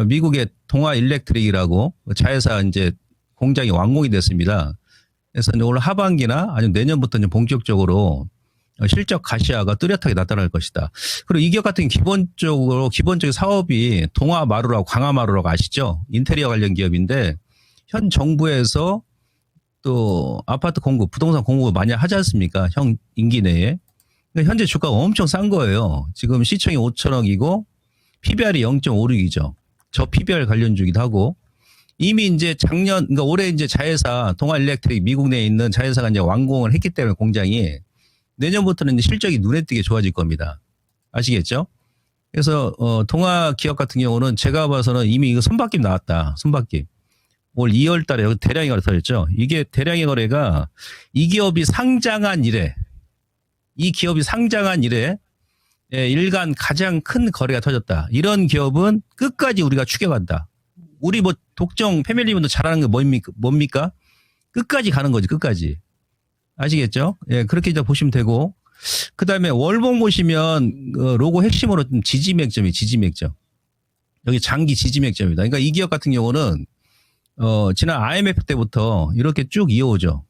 미국의 동화 일렉트릭이라고 자회사 이제 공장이 완공이 됐습니다. 그래서 올 하반기나 아니면 내년부터 이제 본격적으로 실적 가시화가 뚜렷하게 나타날 것이다. 그리고 이 기업 같은 기본적인 사업이 동아마루라고 강화마루라고 아시죠? 인테리어 관련 기업인데 현 정부에서 또 아파트 공급, 부동산 공급을 많이 하지 않습니까? 형 임기 내에. 그러니까 현재 주가가 엄청 싼 거예요. 지금 시총이 5천억이고 PBR이 0.56이죠. 저 PBR 관련주기도 하고 이미 이제 그러니까 올해 이제 자회사 동아일렉트릭 미국 내에 있는 자회사가 이제 완공을 했기 때문에 공장이 내년부터는 이제 실적이 눈에 띄게 좋아질 겁니다. 아시겠죠? 그래서 동아 기업 같은 경우는 제가 봐서는 이미 이거 손바뀜 나왔다. 손바뀜. 올 2월 달에 대량의 거래 터졌죠. 이게 대량의 거래가 이 기업이 상장한 이래 일간 가장 큰 거래가 터졌다. 이런 기업은 끝까지 우리가 추격한다. 우리 뭐 독종 패밀리분도 잘하는 게 뭡니까? 끝까지 가는 거지, 끝까지. 아시겠죠? 예, 그렇게 이제 보시면 되고. 그 다음에 월봉 보시면 로고 핵심으로 지지맥점. 여기 장기 지지맥점입니다. 그러니까 이 기업 같은 경우는 지난 IMF 때부터 이렇게 쭉 이어오죠.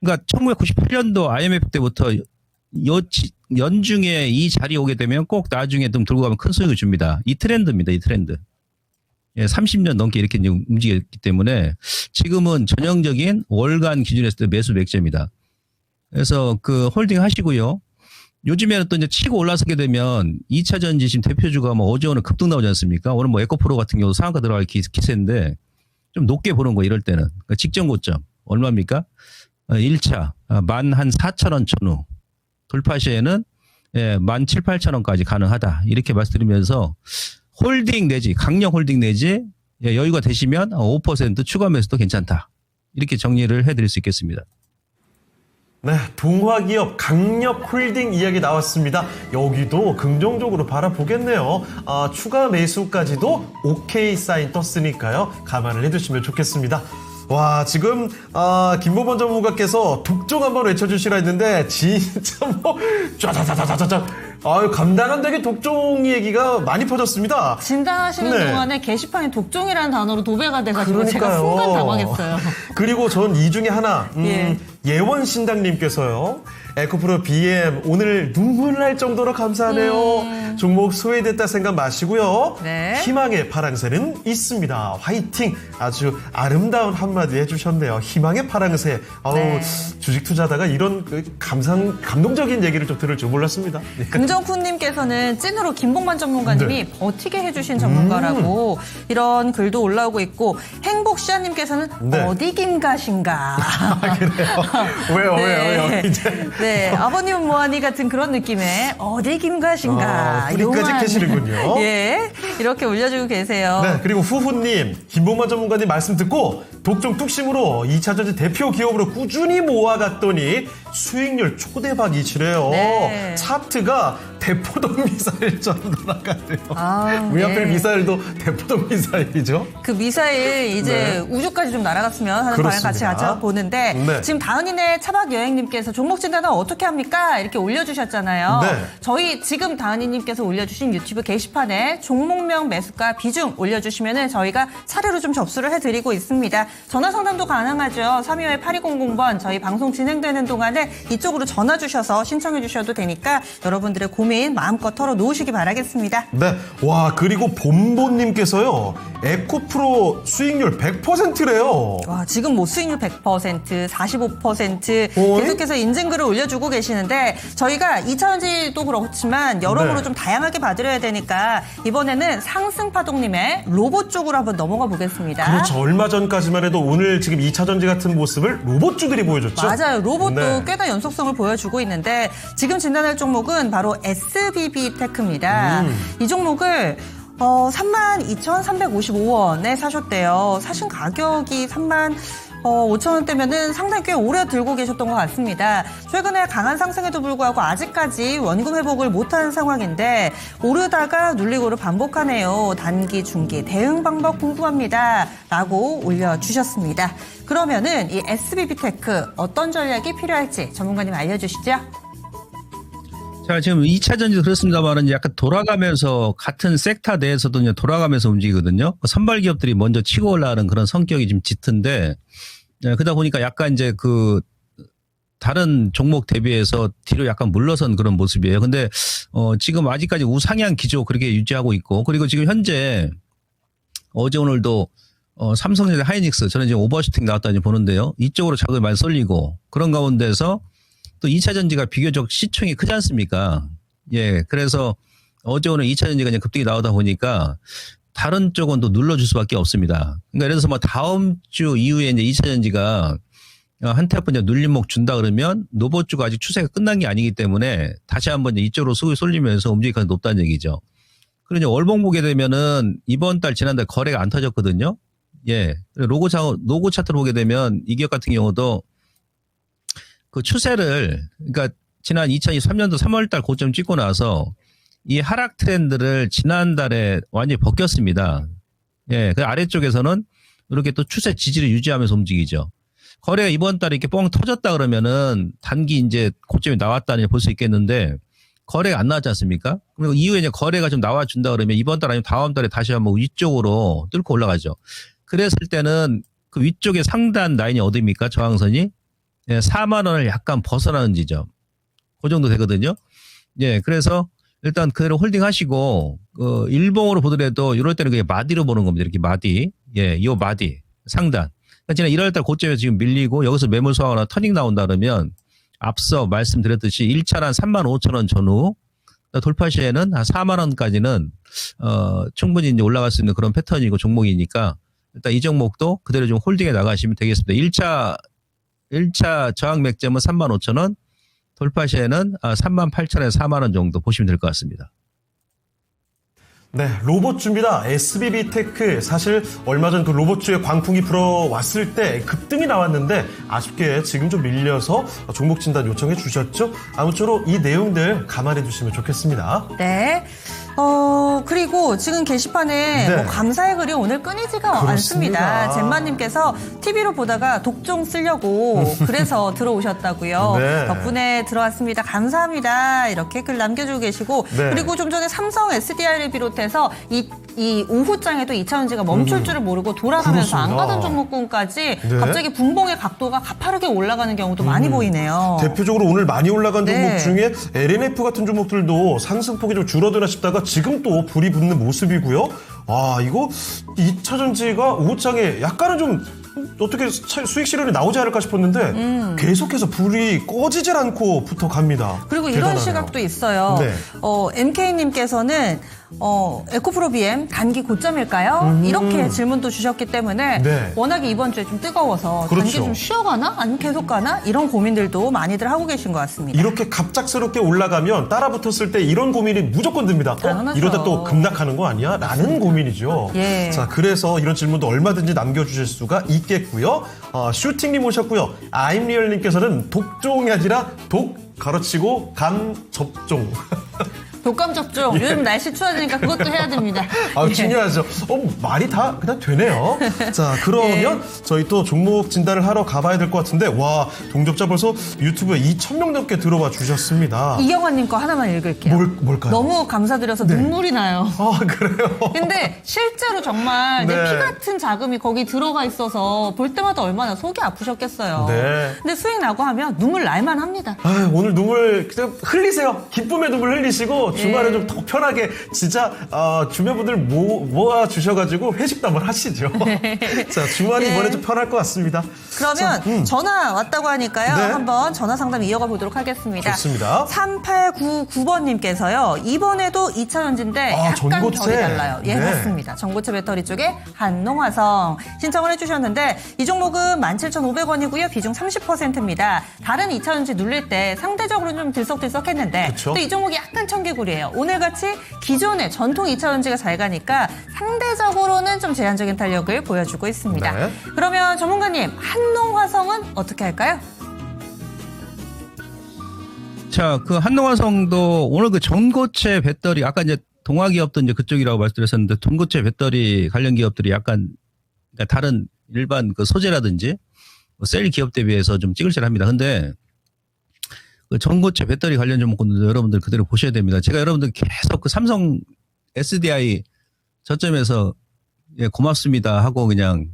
그러니까 1998년도 IMF 때부터 연중에 이 자리에 오게 되면 꼭 나중에 좀 들고 가면 큰 수익을 줍니다. 이 트렌드입니다. 이 트렌드. 예, 30년 넘게 이렇게 이제 움직였기 때문에 지금은 전형적인 월간 기준에서 때 매수 맥점이다. 그래서 그 홀딩 하시고요. 요즘에는 또 이제 치고 올라서게 되면 2차 전지 지금 대표주가 뭐 어제 오늘 급등 나오지 않습니까? 오늘 뭐 에코프로 같은 경우 상한가 들어갈 기세인데 좀 높게 보는 거 이럴 때는. 그러니까 직전 고점 얼마입니까? 1차 14,000원 전후 돌파 시에는 17,000~18,000원까지 가능하다. 이렇게 말씀드리면서 홀딩 내지 강력 홀딩 내지 여유가 되시면 5% 추가 매수도 괜찮다. 이렇게 정리를 해드릴 수 있겠습니다. 네, 동화기업 강력 홀딩 이야기 나왔습니다. 여기도 긍정적으로 바라보겠네요. 추가 매수까지도 오케이 사인 떴으니까요. 감안을 해두시면 좋겠습니다. 와, 지금 김보번 전문가께서 독종 한번 외쳐주시라 했는데 진짜 뭐 쫙쫙쫙쫙쫙 감당 안 되게 독종 얘기가 많이 퍼졌습니다. 진단하시는 네. 동안에 게시판에 독종이라는 단어로 도배가 돼가지고 제가 그러니까요. 순간 당황했어요. 그리고 전 이 중에 하나 예. 예원신당님께서요. 에코프로 BM 오늘 눈물 날 정도로 감사하네요. 종목 소외됐다 생각 마시고요. 네. 희망의 파랑새는 있습니다. 화이팅. 아주 아름다운 한마디 해주셨네요. 희망의 파랑새. 네. 주식 투자다가 이런 감동적인 얘기를 좀 들을 줄 몰랐습니다. 네. 금정훈님께서는 찐으로 김봉만 전문가님이 버티게 해주신 전문가라고 이런 글도 올라오고 있고 행복시아님께서는 네. 어디 김가신가. 그래요. 왜요? 이제. 네, 아버님 뭐하니 같은 그런 느낌의 어디 김가신가. 뿌리까지 캐시는군요. 예, 이렇게 올려주고 계세요. 네, 그리고 후후님, 김봉만 전문가님 말씀 듣고 독종 뚝심으로 2차전지 대표 기업으로 꾸준히 모아갔더니 수익률 초대박 이치래요. 네. 차트가 대포동 미사일 전달나가네요. 왜 하필 네. 미사일도 대포동 미사일이죠? 그 미사일 이제 네. 우주까지 좀 날아갔으면 하는 바람 같이 그렇습니다. 보는데 네. 지금 다은이네 차박 여행님께서 종목 진단은 어떻게 합니까? 이렇게 올려주셨잖아요. 네. 저희 지금 다은이님께서 올려주신 유튜브 게시판에 종목명 매수가 비중 올려주시면은 저희가 차례로 좀 접수를 해드리고 있습니다. 전화 상담도 가능하죠. 328200번 저희 방송 진행되는 동안에 이쪽으로 전화 주셔서 신청해 주셔도 되니까 여러분들의 고민 마음껏 털어놓으시기 바라겠습니다. 네. 와, 그리고 봄보님께서요, 에코프로 수익률 100%래요. 와, 지금 뭐 수익률 100%, 45% 어이? 계속해서 인증글을 올려주고 계시는데 저희가 2차전지도 그렇지만 여러모로 네. 좀 다양하게 봐드려야 되니까 이번에는 상승파동님의 로봇 쪽으로 한번 넘어가 보겠습니다. 그렇죠. 얼마 전까지만 해도 오늘 지금 2차전지 같은 모습을 로봇주들이 보여줬죠. 맞아요. 로봇도 네. 꽤나 연속성을 보여주고 있는데 지금 진단할 종목은 바로 SBB 테크입니다. 이 종목을 32,355원에 사셨대요. 사신 가격이 35,000원대면은 상당히 꽤 오래 들고 계셨던 것 같습니다. 최근에 강한 상승에도 불구하고 아직까지 원금 회복을 못한 상황인데 오르다가 눌리고를 반복하네요. 단기, 중기 대응 방법 궁금합니다. 라고 올려주셨습니다. 그러면은 이 SBB 테크 어떤 전략이 필요할지 전문가님 알려주시죠. 자, 지금 2차 전지도 그렇습니다만은 약간 돌아가면서 같은 섹터 내에서도 이제 돌아가면서 움직이거든요. 선발 기업들이 먼저 치고 올라가는 그런 성격이 좀 짙은데, 그러다 보니까 약간 이제 다른 종목 대비해서 뒤로 약간 물러선 그런 모습이에요. 근데 지금 아직까지 우상향 기조 그렇게 유지하고 있고, 그리고 지금 현재 어제 오늘도 삼성전자 하이닉스 저는 지금 오버슈팅 나왔다니 보는데요. 이쪽으로 자극이 많이 쏠리고, 그런 가운데서 또 2차 전지가 비교적 시총이 크지 않습니까? 예, 그래서 어제 오늘 2차 전지가 그냥 급등이 나오다 보니까 다른 쪽은 또 눌러줄 수밖에 없습니다. 그러니까 예를 들어서 뭐 다음 주 이후에 이제 2차 전지가 한테 한번 눌림목 준다 그러면 노보주가 아직 추세가 끝난 게 아니기 때문에 다시 한번 이쪽으로 수급이 쏠리면서 움직일 가능성이 높다는 얘기죠. 그리고 이제 월봉 보게 되면은 이번 달 지난달 거래가 안 터졌거든요. 예, 로고 차트를 보게 되면 이 기업 같은 경우도 그 추세를, 그러니까 지난 2023년도 3월달 고점 찍고 나서 이 하락 트렌드를 지난달에 완전히 벗겼습니다. 예, 그 아래쪽에서는 이렇게 또 추세 지지를 유지하면서 움직이죠. 거래가 이번 달에 이렇게 뻥 터졌다 그러면은 단기 이제 고점이 나왔다니 볼 수 있겠는데, 거래가 안 나왔지 않습니까? 그리고 이후에 이제 거래가 좀 나와준다 그러면 이번 달 아니면 다음 달에 다시 한번 위쪽으로 뚫고 올라가죠. 그랬을 때는 그 위쪽에 상단 라인이 어디입니까? 저항선이? 예, 4만 원을 약간 벗어나는 지점. 그 정도 되거든요. 예, 그래서 일단 그대로 홀딩 하시고, 일봉으로 보더라도 이럴 때는 그냥 마디로 보는 겁니다. 이렇게 마디. 예, 요 마디. 상단. 그러니까 지난 1월달 고점에 지금 밀리고 여기서 매물 소화하거나 터닝 나온다 그러면 앞서 말씀드렸듯이 1차는 35,000원 전후 돌파 시에는 한 4만 원까지는 충분히 이제 올라갈 수 있는 그런 패턴이고 종목이니까 일단 이 종목도 그대로 좀 홀딩해 나가시면 되겠습니다. 1차 저항 맥점은 35,000원, 돌파 시에는 38,000원에서 4만 원 정도 보시면 될 것 같습니다. 네, 로봇주입니다. SBB테크. 사실 얼마 전 그 로봇주의 광풍이 불어왔을 때 급등이 나왔는데 아쉽게 지금 좀 밀려서 종목 진단 요청해 주셨죠? 아무쪼록 이 내용들 감안해 주시면 좋겠습니다. 네. 그리고 지금 게시판에 네. 뭐 감사의 글이 오늘 끊이지가 그렇습니다. 않습니다. 젠마님께서 TV로 보다가 독종 쓰려고 그래서 들어오셨다고요. 네. 덕분에 들어왔습니다. 감사합니다. 이렇게 글 남겨주고 계시고 네. 그리고 좀 전에 삼성 SDI를 비롯해서 이 오후장에도 2차전지가 멈출 줄을 모르고 돌아가면서 안 그렇습니다. 가던 종목군까지 네. 갑자기 분봉의 각도가 가파르게 올라가는 경우도 많이 보이네요. 대표적으로 오늘 많이 올라간 네. 종목 중에 LNF 같은 종목들도 상승폭이 좀 줄어드나 싶다가 지금 또 불이 붙는 모습이고요. 아, 이거 2차 전지가 오후장에 약간은 좀 어떻게 수익 실현이 나오지 않을까 싶었는데 계속해서 불이 꺼지질 않고 붙어갑니다. 그리고 이런 대단하네요. 시각도 있어요. 네. MK님께서는 에코프로 BM 단기 고점일까요? 이렇게 질문도 주셨기 때문에 네. 워낙에 이번 주에 좀 뜨거워서 그렇죠. 단기 좀 쉬어가나? 아니면 계속 가나? 이런 고민들도 많이들 하고 계신 것 같습니다. 이렇게 갑작스럽게 올라가면 따라 붙었을 때 이런 고민이 무조건 듭니다. 당연하죠. 이러다 또 급락하는 거 아니야? 라는 고민이죠. 예. 자, 그래서 이런 질문도 얼마든지 남겨주실 수가 있겠고요. 슈팅님 오셨고요. 아임리얼님께서는 독종이 아니라 독 가로치고 감 접종. 독감 접종. 요즘 날씨 추워지니까 그것도 해야 됩니다. 아, 예. 중요하죠. 말이 다 그냥 되네요. 자, 그러면 저희 또 종목 진단을 하러 가봐야 될 것 같은데, 와, 동접자 벌써 유튜브에 2,000명 넘게 들어와 주셨습니다. 이경환님 거 하나만 읽을게요. 뭘까요? 너무 감사드려서 네. 눈물이 나요. 아, 그래요? 근데 실제로 정말 내 네. 피 같은 자금이 거기 들어가 있어서 볼 때마다 얼마나 속이 아프셨겠어요. 네. 근데 수익 나고 하면 눈물 날만 합니다. 아, 오늘 눈물 그냥 흘리세요. 기쁨의 눈물 흘리시고 주말에 좀 더 편하게 진짜 주변 분들 모아 주셔가지고 회식도 한번 하시죠. 자, 주말이 이번에 좀 편할 것 같습니다. 그러면 전화 왔다고 하니까요. 네. 한번 전화 상담 이어가 보도록 하겠습니다. 좋습니다. 3899번님께서요. 이번에도 2차 전지인데 약간 전고체. 결이 달라요. 예, 네. 맞습니다. 전고체 배터리 쪽에 한농화성 신청을 해주셨는데 이 종목은 17,500원이고요. 비중 30%입니다. 다른 2차 전지 눌릴 때 상대적으로 좀 들썩들썩했는데 그쵸. 또 이 종목이 약간 청개구리예요. 오늘같이 기존의 전통 2차 전지가 잘 가니까 상대적으로는 좀 제한적인 탄력을 보여주고 있습니다. 네. 그러면 전문가님, 한농화성은 어떻게 할까요? 자, 그 한농화성도 오늘 그 전고체 배터리, 아까 이제 동화기업도 이제 그쪽이라고 말씀드렸었는데, 전고체 배터리 관련 기업들이 약간 그러니까 다른 일반 그 소재라든지 셀 기업 대비해서 좀 찌글찌글합니다. 근데 그 전고체 배터리 관련 종목들도 여러분들 그대로 보셔야 됩니다. 제가 여러분들 계속 그 삼성 SDI 저점에서 예, 고맙습니다 하고 그냥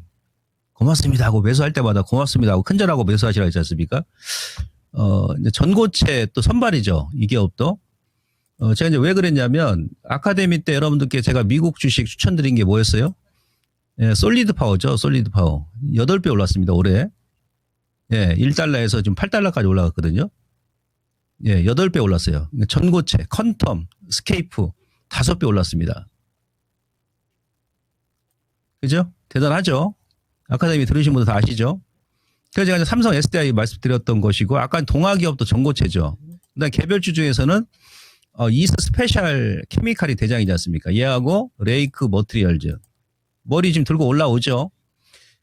고맙습니다 하고 매수할 때마다 고맙습니다 하고 큰절하고 매수하시라 했지 않습니까? 이제 전고체 또 선발이죠. 이 기업도. 제가 이제 왜 그랬냐면 아카데미 때 여러분들께 제가 미국 주식 추천드린 게 뭐였어요? 예, 솔리드 파워죠. 솔리드 파워. 8배 올랐습니다. 올해. 예, 1달러에서 지금 8달러까지 올라갔거든요. 예, 8배 올랐어요. 전고체, 컨텀, 스케이프 5배 올랐습니다. 그죠? 대단하죠? 아카데미 들으신 분들 다 아시죠? 그래서 제가 이제 삼성 SDI 말씀드렸던 것이고, 아까 동아기업도 전고체죠. 그다음 개별주 중에서는 이스 스페셜 케미칼이 대장이지 않습니까? 얘하고 레이크 머트리얼즈. 머리 지금 들고 올라오죠.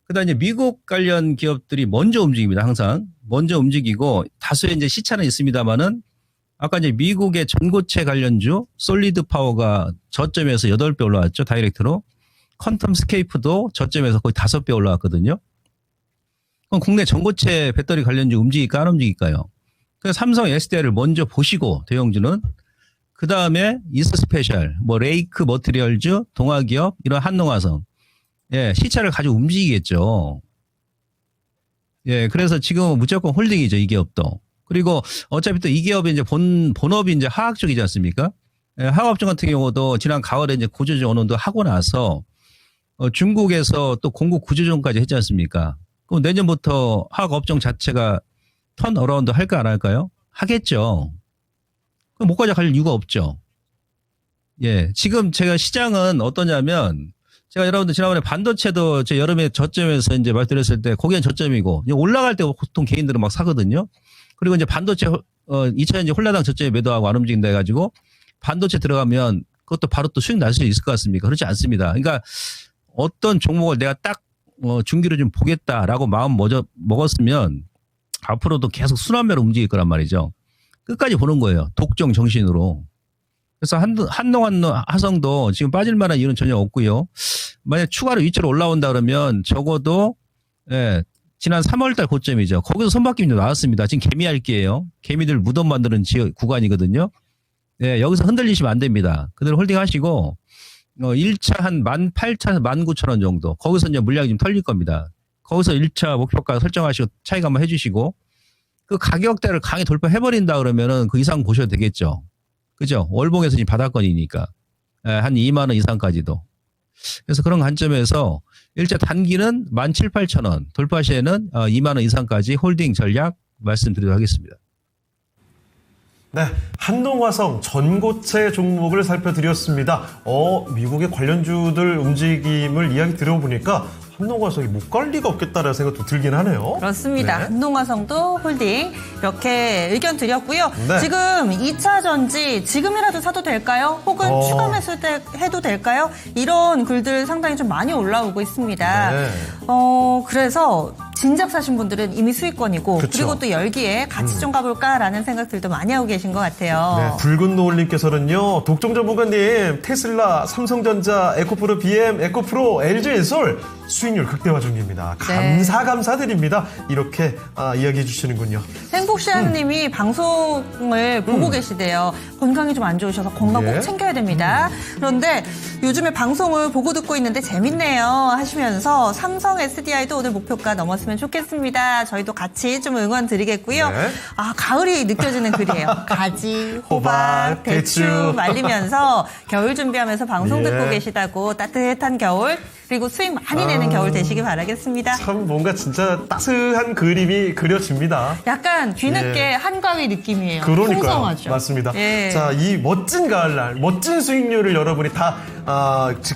그다음 이제 미국 관련 기업들이 먼저 움직입니다. 항상 먼저 움직이고 다수의 이제 시차는 있습니다만은 아까 이제 미국의 전고체 관련주 솔리드 파워가 저점에서 8배 올라왔죠. 다이렉트로. 퀀텀 스케이프도 저점에서 거의 5배 올라왔거든요. 그럼 국내 전고체 배터리 관련주 움직일까 안 움직일까요? 그래서 삼성 SDI를 먼저 보시고 대형주는 그 다음에 이스 스페셜, 뭐 레이크 머티리얼즈, 동아기업 이런 한농화성, 예, 시차를 가지고 움직이겠죠. 예, 그래서 지금은 무조건 홀딩이죠, 이 기업도. 그리고 어차피 또 이 기업이 이제 본업이 이제 화학 쪽이지 않습니까? 예, 화학업종 같은 경우도 지난 가을에 이제 구조조정 어느 정도 하고 나서 중국에서 또 공급 구조조정까지 했지 않습니까? 그럼 내년부터 화학업종 자체가 턴 어라운드 할까 안 할까요? 하겠죠. 그럼 목까지 갈 이유가 없죠. 예, 지금 제가 시장은 어떠냐면 제가 여러분들 지난번에 반도체도 제 여름에 저점에서 이제 말씀드렸을 때 거기는 저점이고 올라갈 때 보통 개인들은 막 사거든요. 그리고 이제 반도체 2차 이제 홀라당 저점에 매도하고 안 움직인다 해가지고 반도체 들어가면 그것도 바로 또 수익 날 수 있을 것 같습니까? 그렇지 않습니다. 그러니까 어떤 종목을 내가 딱 중기로 좀 보겠다라고 마음 먹었으면 앞으로도 계속 순환매로 움직일 거란 말이죠. 끝까지 보는 거예요. 독종 정신으로. 그래서 한농화성도 지금 빠질 만한 이유는 전혀 없고요. 만약 추가로 위치로 올라온다 그러면 적어도 예, 지난 3월달 고점이죠. 거기서 손바뀜도 나왔습니다. 지금 개미할기예요. 개미들 무덤 만드는 구간이거든요. 예, 여기서 흔들리시면 안 됩니다. 그대로 홀딩하시고 1차 한 18,000, 19,000원 정도. 거기서 이제 물량이 좀 털릴 겁니다. 거기서 1차 목표가 설정하시고 차익 한번 해주시고 그 가격대를 강히 돌파해버린다 그러면은 그 이상 보셔도 되겠죠. 그죠? 월봉에서 지금 바닥권이니까. 한 2만 원 이상까지도. 그래서 그런 관점에서 일자 단기는 17,000원, 돌파 시에는 2만 원 이상까지 홀딩 전략 말씀드리도록 하겠습니다. 네, 한농화성 전고체 종목을 살펴드렸습니다. 미국의 관련주들 움직임을 이야기 들어보니까 한농화성이 못 갈 리가 없겠다라는 생각도 들긴 하네요. 그렇습니다. 네. 한농화성도 홀딩 이렇게 의견 드렸고요. 네. 지금 2차 전지 지금이라도 사도 될까요? 혹은 추가 매수 해도 될까요? 이런 글들 상당히 좀 많이 올라오고 있습니다. 네. 그래서 진작 사신 분들은 이미 수익권이고 그쵸. 그리고 또 열기에 같이 좀 가볼까라는 생각들도 많이 하고 계신 것 같아요. 네, 붉은 노을님께서는요, 독종 전문가님, 테슬라, 삼성전자, 에코프로 BM, 에코프로, LG엔솔 수익률 극대화 중입니다. 감사드립니다. 이렇게 이야기해 주시는군요. 행복시아님이 방송을 보고 계시대요. 건강이 좀 안 좋으셔서 건강 꼭 챙겨야 됩니다. 그런데 요즘에 방송을 보고 듣고 있는데 재밌네요 하시면서 삼성 SDI도 오늘 목표가 넘었으면 좋겠습니다. 저희도 같이 좀 응원 드리겠고요. 네. 가을이 느껴지는 글이에요. 가지, 호박, 대추 말리면서 겨울 준비하면서 방송 듣고 계시다고 따뜻한 겨울 그리고 수익 많이 내는 겨울 되시기 바라겠습니다. 참 뭔가 진짜 따스한 그림이 그려집니다. 약간 뒤늦게 한가위 느낌이에요. 그러니까요. 풍성하죠. 맞습니다. 예. 자, 이 멋진 가을날, 멋진 수익률을 여러분이 다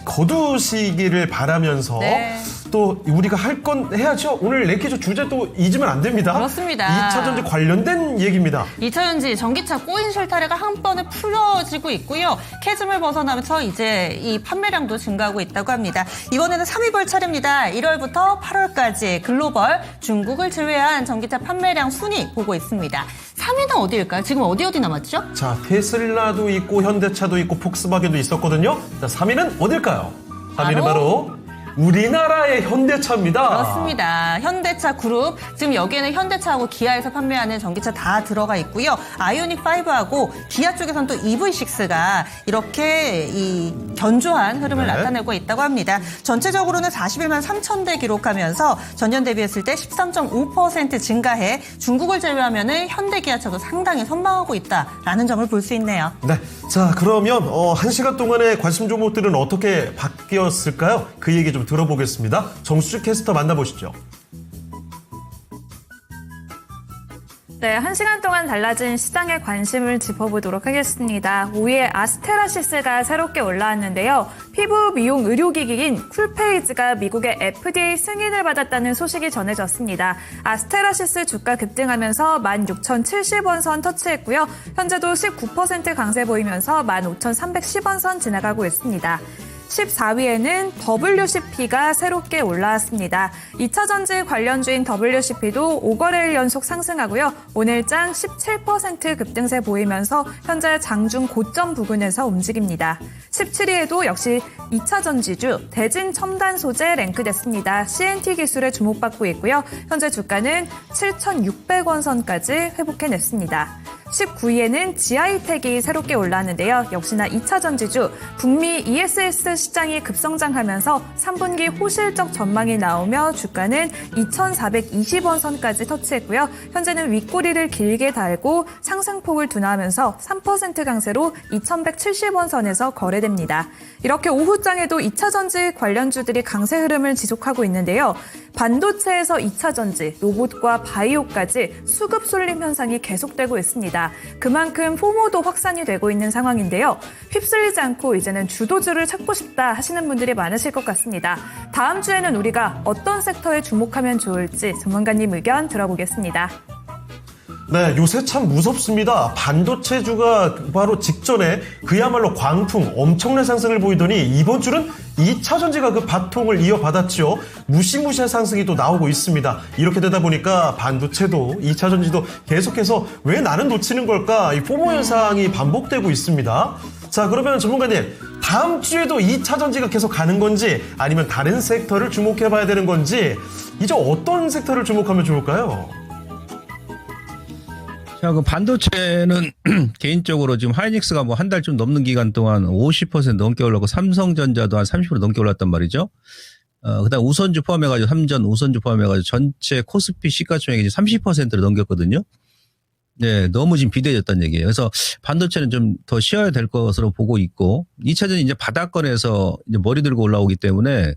거두시기를 바라면서 네. 또 우리가 할 건 해야죠. 오늘 랭키조 주제 또 잊으면 안 됩니다. 그렇습니다. 2차전지 관련된 얘기입니다. 2차전지 전기차 꼬인 실타래가 한 번에 풀어지고 있고요. 캐즘을 벗어나면서 이제 이 판매량도 증가하고 있다고 합니다. 이번에는 3위벌 차례입니다. 1월부터 8월까지 글로벌 중국을 제외한 전기차 판매량 순위 보고 있습니다. 3위는 어디일까요? 지금 어디 남았죠? 자, 테슬라도 있고 현대차도 있고 폭스바겐도 있었거든요. 자, 3위는 어딜까요? 3위는 바로 우리나라의 현대차입니다. 그렇습니다. 현대차 그룹, 지금 여기에는 현대차하고 기아에서 판매하는 전기차 다 들어가 있고요. 아이오닉 5하고 기아 쪽에서는 또 EV6가 이렇게 이 견조한 흐름을 네. 나타내고 있다고 합니다. 전체적으로는 41만 3천 대 기록하면서 전년 대비했을 때 13.5% 증가해 중국을 제외하면은 현대 기아차도 상당히 선방하고 있다라는 점을 볼 수 있네요. 네. 자, 그러면 1시간 동안의 관심 종목들은 어떻게 바뀌었을까요? 그 얘기 좀 들어보겠습니다. 정수주 캐스터 만나보시죠. 네, 1시간 동안 달라진 시장의 관심을 짚어보도록 하겠습니다. 5위에 아스테라시스가 새롭게 올라왔는데요. 피부 미용 의료기기인 쿨페이즈가 미국의 FDA 승인을 받았다는 소식이 전해졌습니다. 아스테라시스 주가 급등하면서 16,070원 선 터치했고요. 현재도 19% 강세 보이면서 15,310원 선 지나가고 있습니다. 14위에는 WCP가 새롭게 올라왔습니다. 2차전지 관련주인 WCP도 5거래일 연속 상승하고요. 오늘장 17% 급등세 보이면서 현재 장중 고점 부근에서 움직입니다. 17위에도 역시 2차전지주 대진 첨단 소재 랭크됐습니다. CNT 기술에 주목받고 있고요. 현재 주가는 7,600원 선까지 회복해냈습니다. 19위에는 GI텍이 새롭게 올라왔는데요. 역시나 2차전지주 북미 ESS 시장이 급성장하면서 3분기 호실적 전망이 나오며 주가는 2,420원 선까지 터치했고요. 현재는 윗꼬리를 길게 달고 상승폭을 둔화하면서 3% 강세로 2,170원 선에서 거래됩니다. 이렇게 오후장에도 2차전지 관련주들이 강세 흐름을 지속하고 있는데요. 반도체에서 2차전지, 로봇과 바이오까지 수급 쏠림 현상이 계속되고 있습니다. 그만큼 포모도 확산이 되고 있는 상황인데요. 휩쓸리지 않고 이제는 주도주를 찾고 싶다 하시는 분들이 많으실 것 같습니다. 다음 주에는 우리가 어떤 섹터에 주목하면 좋을지 전문가님 의견 들어보겠습니다. 네, 요새 참 무섭습니다. 반도체주가 바로 직전에 그야말로 광풍, 엄청난 상승을 보이더니 이번 주는 2차전지가 그 바통을 이어받았죠. 무시무시한 상승이 또 나오고 있습니다. 이렇게 되다 보니까 반도체도 2차전지도 계속해서 왜 나는 놓치는 걸까? 이 포모 현상이 반복되고 있습니다. 자, 그러면 전문가님, 다음 주에도 2차전지가 계속 가는 건지 아니면 다른 섹터를 주목해봐야 되는 건지 이제 어떤 섹터를 주목하면 좋을까요? 자, 그 반도체는 개인적으로 지금 하이닉스가 뭐 한 달 좀 넘는 기간 동안 50% 넘게 올랐고 삼성전자도 한 30% 넘게 올랐단 말이죠. 그다음 우선주 포함해가지고 삼전 우선주 포함해가지고 전체 코스피 시가총액이 30%를 넘겼거든요. 네, 너무 지금 비대해졌다는 얘기예요. 그래서 반도체는 좀 더 쉬어야 될 것으로 보고 있고 2차전지 이제 바닥권에서 이제 머리 들고 올라오기 때문에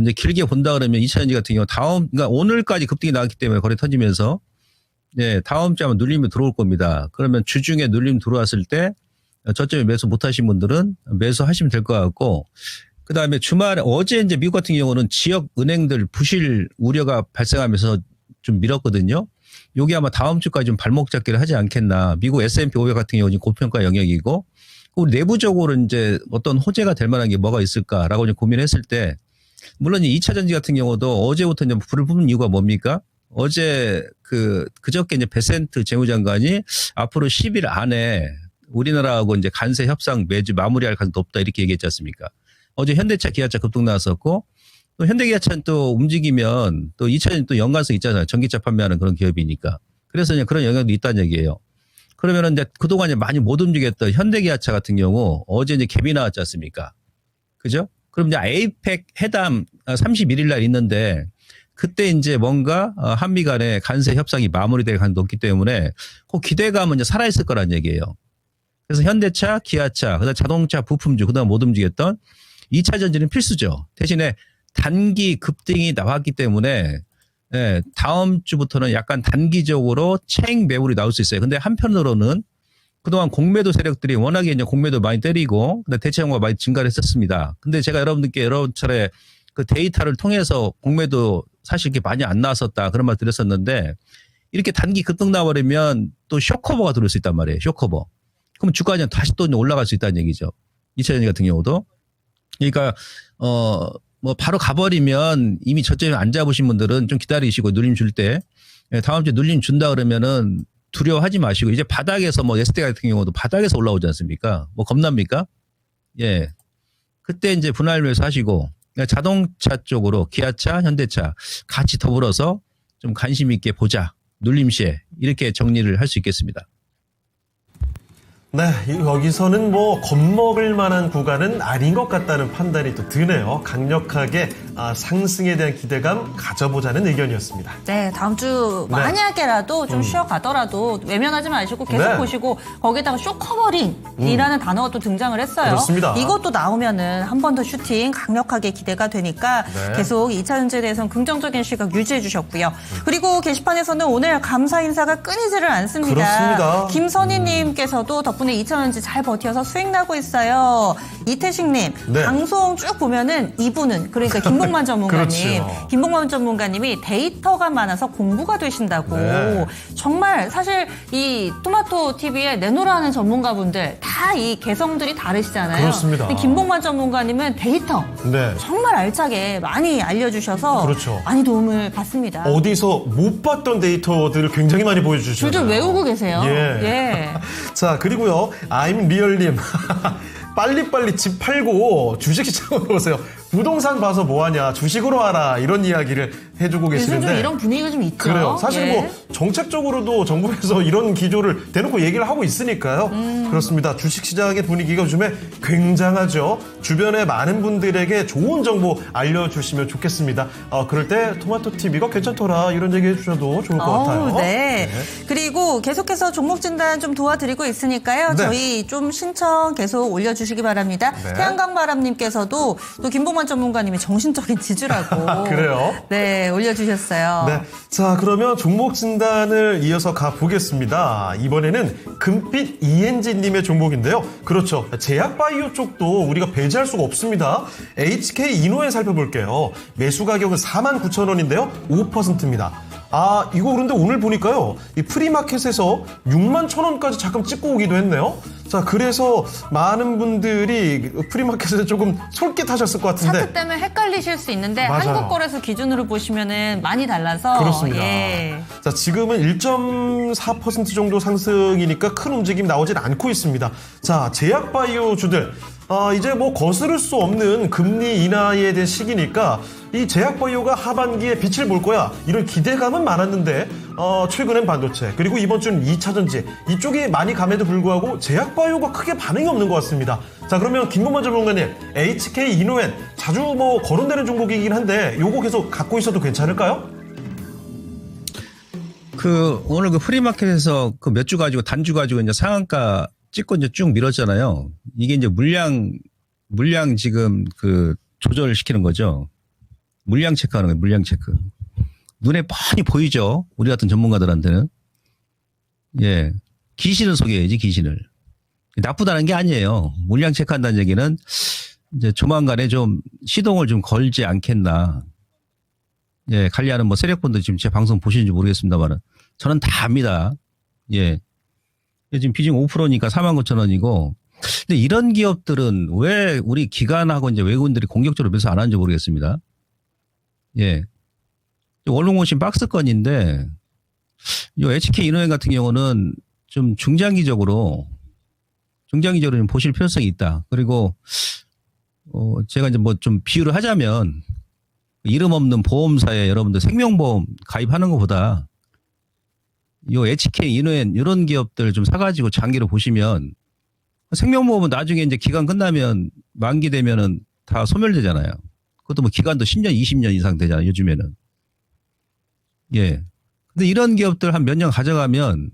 이제 길게 본다 그러면 2차전지 같은 경우 그러니까 오늘까지 급등이 나왔기 때문에 거래 터지면서 네, 다음 주에 아마 눌림이 들어올 겁니다. 그러면 주중에 눌림 들어왔을 때 저점에 매수 못 하신 분들은 매수하시면 될 것 같고, 그 다음에 주말에 어제 이제 미국 같은 경우는 지역 은행들 부실 우려가 발생하면서 좀 밀었거든요. 요게 아마 다음 주까지 좀 발목 잡기를 하지 않겠나. 미국 S&P 500 같은 경우는 고평가 영역이고, 우리 내부적으로 이제 어떤 호재가 될 만한 게 뭐가 있을까라고 이제 고민했을 때, 물론 이 2차전지 같은 경우도 어제부터 이제 불을 뿜은 이유가 뭡니까? 어제 그저께 이제 베센트 재무장관이 앞으로 10일 안에 우리나라하고 이제 관세 협상 매주 마무리할 가능성이 높다 이렇게 얘기했지 않습니까? 어제 현대차, 기아차 급등 나왔었고 또 현대기아차는 또 움직이면 또 2차전지 또 연관성 있잖아요. 전기차 판매하는 그런 기업이니까. 그래서 이제 그런 영향도 있다는 얘기예요. 그러면은 이제 그동안 이제 많이 못 움직였던 현대기아차 같은 경우 어제 이제 갭이 나왔지 않습니까? 그죠? 그럼 이제 에이펙 회담 31일 날 있는데 그때 이제 뭔가 한미 간의 관세 협상이 마무리될 가능성이 높기 때문에 그 기대감은 이제 살아있을 거란 얘기예요. 그래서 현대차, 기아차, 그다음 자동차 부품주, 그다음 못 움직였던 2차 전지는 필수죠. 대신에 단기 급등이 나왔기 때문에 예, 다음 주부터는 약간 단기적으로 체인 매물이 나올 수 있어요. 근데 한편으로는 그동안 공매도 세력들이 워낙에 이제 공매도 많이 때리고 대체 정보가 많이 증가를 했었습니다. 근데 제가 여러분들께 여러 차례 그 데이터를 통해서 공매도 사실 이렇게 많이 안 나왔었다 그런 말 드렸었는데 이렇게 단기 급등 나버리면 또 쇼커버가 들어올 수 있단 말이에요. 쇼커버. 그럼 주가는 다시 또 올라갈 수 있다는 얘기죠. 2차전지 같은 경우도. 그러니까 뭐 바로 가버리면 이미 저점에 안 잡으신 분들은 좀 기다리시고 눌림 줄 때 다음 주에 눌림 준다 그러면은 두려워하지 마시고 이제 바닥에서 뭐 ST 같은 경우도 바닥에서 올라오지 않습니까? 뭐 겁납니까? 예. 그때 이제 분할 매수 하시고 그러니까 자동차 쪽으로 기아차, 현대차 같이 더불어서 좀 관심 있게 보자. 눌림시에 이렇게 정리를 할 수 있겠습니다. 네, 여기서는 뭐 겁먹을 만한 구간은 아닌 것 같다는 판단이 또 드네요. 강력하게 상승에 대한 기대감 가져보자는 의견이었습니다. 네, 다음 주 네. 만약에라도 좀 쉬어가더라도 외면하지 마시고 계속 네. 보시고 거기다가 쇼커버링이라는 단어가 또 등장을 했어요. 그렇습니다. 이것도 나오면은 한 번 더 슈팅 강력하게 기대가 되니까 네. 계속 2차전지에 대해서는 긍정적인 시각 유지해 주셨고요. 그리고 게시판에서는 오늘 감사 인사가 끊이지를 않습니다. 그렇습니다. 김선희님께서도 덕분에 2차전지 잘 버텨서 수익 나고 있어요. 이태식님, 네. 방송 쭉 보면은 이분은 그러니까 김봉만 전문가님, 그렇죠. 김봉만 전문가님이 데이터가 많아서 공부가 되신다고. 네. 정말 사실 이 토마토 TV에 내노라 하는 전문가분들 다 이 개성들이 다르시잖아요. 그렇습니다. 근데 김봉만 전문가님은 데이터 네. 정말 알차게 많이 알려주셔서 그렇죠. 많이 도움을 받습니다. 어디서 못 봤던 데이터들을 굉장히 많이 보여주시잖아요. 줄줄 외우고 계세요. 예. 자, 그리고요. I'm 리얼님. 빨리빨리 집 팔고 주식시장으로 오세요. 부동산 봐서 뭐하냐. 주식으로 하라. 이런 이야기를 해주고 요즘 계시는데. 좀 이런 분위기가 좀 있죠. 그래요. 사실 예. 뭐 정책적으로도 정부에서 이런 기조를 대놓고 얘기를 하고 있으니까요. 그렇습니다. 주식시장의 분위기가 요즘에 굉장하죠. 주변에 많은 분들에게 좋은 정보 알려주시면 좋겠습니다. 그럴 때 토마토TV가 괜찮더라 이런 얘기 해주셔도 좋을 것 같아요. 네. 그리고 계속해서 종목 진단 좀 도와드리고 있으니까요. 네. 저희 좀 신청 계속 올려주시기 바랍니다. 네. 태양광바람님께서도 또 김봉만 전문가님이 정신적인 지주라고. 그래요? 네, 올려주셨어요. 네. 자, 그러면 종목 진단을 이어서 가보겠습니다. 이번에는 금빛 ENG님의 종목인데요. 그렇죠. 제약바이오 쪽도 우리가 배제할 수가 없습니다. HK 이노에 살펴볼게요. 매수 가격은 49,000원인데요. 5%입니다. 이거 그런데 오늘 보니까요. 이 프리마켓에서 61,000원까지 잠깐 찍고 오기도 했네요. 자, 그래서 많은 분들이 프리마켓에서 조금 솔깃하셨을 것 같은데. 차트 때문에 헷갈리실 수 있는데 맞아요. 한국거래소 기준으로 보시면은 많이 달라서. 그렇습니다. 예. 자, 지금은 1.4% 정도 상승이니까 큰 움직임 나오진 않고 있습니다. 자, 제약바이오주들. 이제 뭐 거스를 수 없는 금리 인하에 대한 시기니까 이 제약바이오가 하반기에 빛을 볼 거야. 이런 기대감은 많았는데 최근엔 반도체 그리고 이번 주는 2차전지 이쪽이 많이 감에도 불구하고 제약바이오가 크게 반응이 없는 것 같습니다. 자, 그러면 김봉만 전문가님 HK 이노엔 자주 뭐 거론되는 종목이긴 한데 요거 계속 갖고 있어도 괜찮을까요? 오늘 그 프리마켓에서 그 몇 주 가지고 단주 가지고 이제 상한가 찍고 이제 쭉 밀었잖아요. 이게 이제 물량 지금 그 조절을 시키는 거죠. 물량 체크하는 거예요. 물량 체크. 눈에 뻔히 보이죠. 우리 같은 전문가들한테는. 예. 기신을 속여야지, 기신을. 나쁘다는 게 아니에요. 물량 체크한다는 얘기는 이제 조만간에 좀 시동을 좀 걸지 않겠나. 예. 관리하는 뭐 세력분들 지금 제 방송 보시는지 모르겠습니다만은 저는 다 압니다. 예. 지금 비중 5%니까 49,000원이고. 근데 이런 기업들은 왜 우리 기관하고 이제 외국인들이 공격적으로 매수 안 하는지 모르겠습니다. 예. 원롱모신 박스건인데, 이 HK 이노엔 같은 경우는 좀 중장기적으로 좀 보실 필요성이 있다. 그리고, 제가 이제 뭐 좀 비유를 하자면, 이름 없는 보험사에 여러분들 생명보험 가입하는 것보다, 요 HK 이노엔 이런 기업들 좀 사가지고 장기로 보시면, 생명보험은 나중에 이제 기간 끝나면 만기 되면은 다 소멸되잖아요. 그것도 뭐 기간도 10년, 20년 이상 되잖아요, 요즘에는. 예. 근데 이런 기업들 한 몇 년 가져가면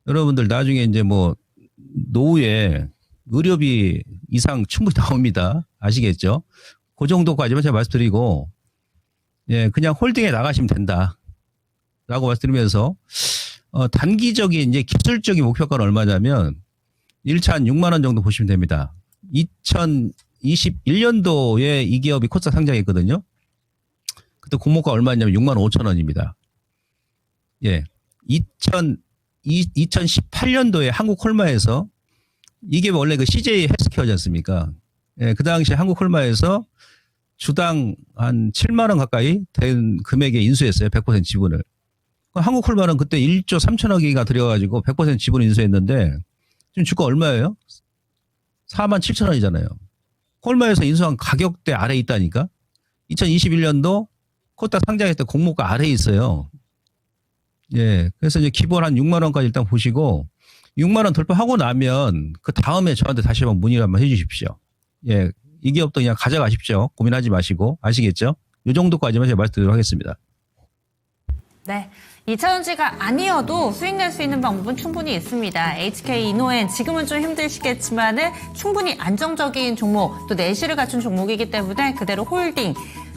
여러분들 나중에 이제 뭐 노후에 의료비 이상 충분히 나옵니다. 아시겠죠? 그 정도까지만 제가 말씀드리고, 예, 그냥 홀딩에 나가시면 된다. 라고 말씀드리면서, 단기적인 이제 기술적인 목표가는 얼마냐면 1차 한 6만 원 정도 보시면 됩니다. 2021년도에 이 기업이 코스닥 상장했거든요. 그때 공모가 얼마냐면 6만 5천 원입니다. 예. 2018년도에 한국 홀마에서 이게 원래 그 CJ 헬스케어지 않습니까? 예, 그 당시에 한국 홀마에서 주당 한 7만 원 가까이 된 금액에 인수했어요. 100% 지분을. 한국 홀마는 그때 1조 3천억이가 들여가지고 100% 지분 인수했는데 지금 주가 얼마예요? 4만 7천 원이잖아요. 홀마에서 인수한 가격대 아래에 있다니까? 2021년도 코스닥 상장했을 때 공모가 아래에 있어요. 예. 그래서 이제 기본 한 6만 원까지 일단 보시고 6만 원 돌파하고 나면 그 다음에 저한테 다시 한번 문의를 한번 해 주십시오. 예. 이 기업도 그냥 가져가십시오. 고민하지 마시고. 아시겠죠? 이 정도까지만 제가 말씀드리도록 하겠습니다. 네. 2차전지가 아니어도 수익 낼 수 있는 방법은 충분히 있습니다. HK 이노엔 지금은 좀 힘드시겠지만은 충분히 안정적인 종목 또 내실을 갖춘 종목이기 때문에 그대로 홀딩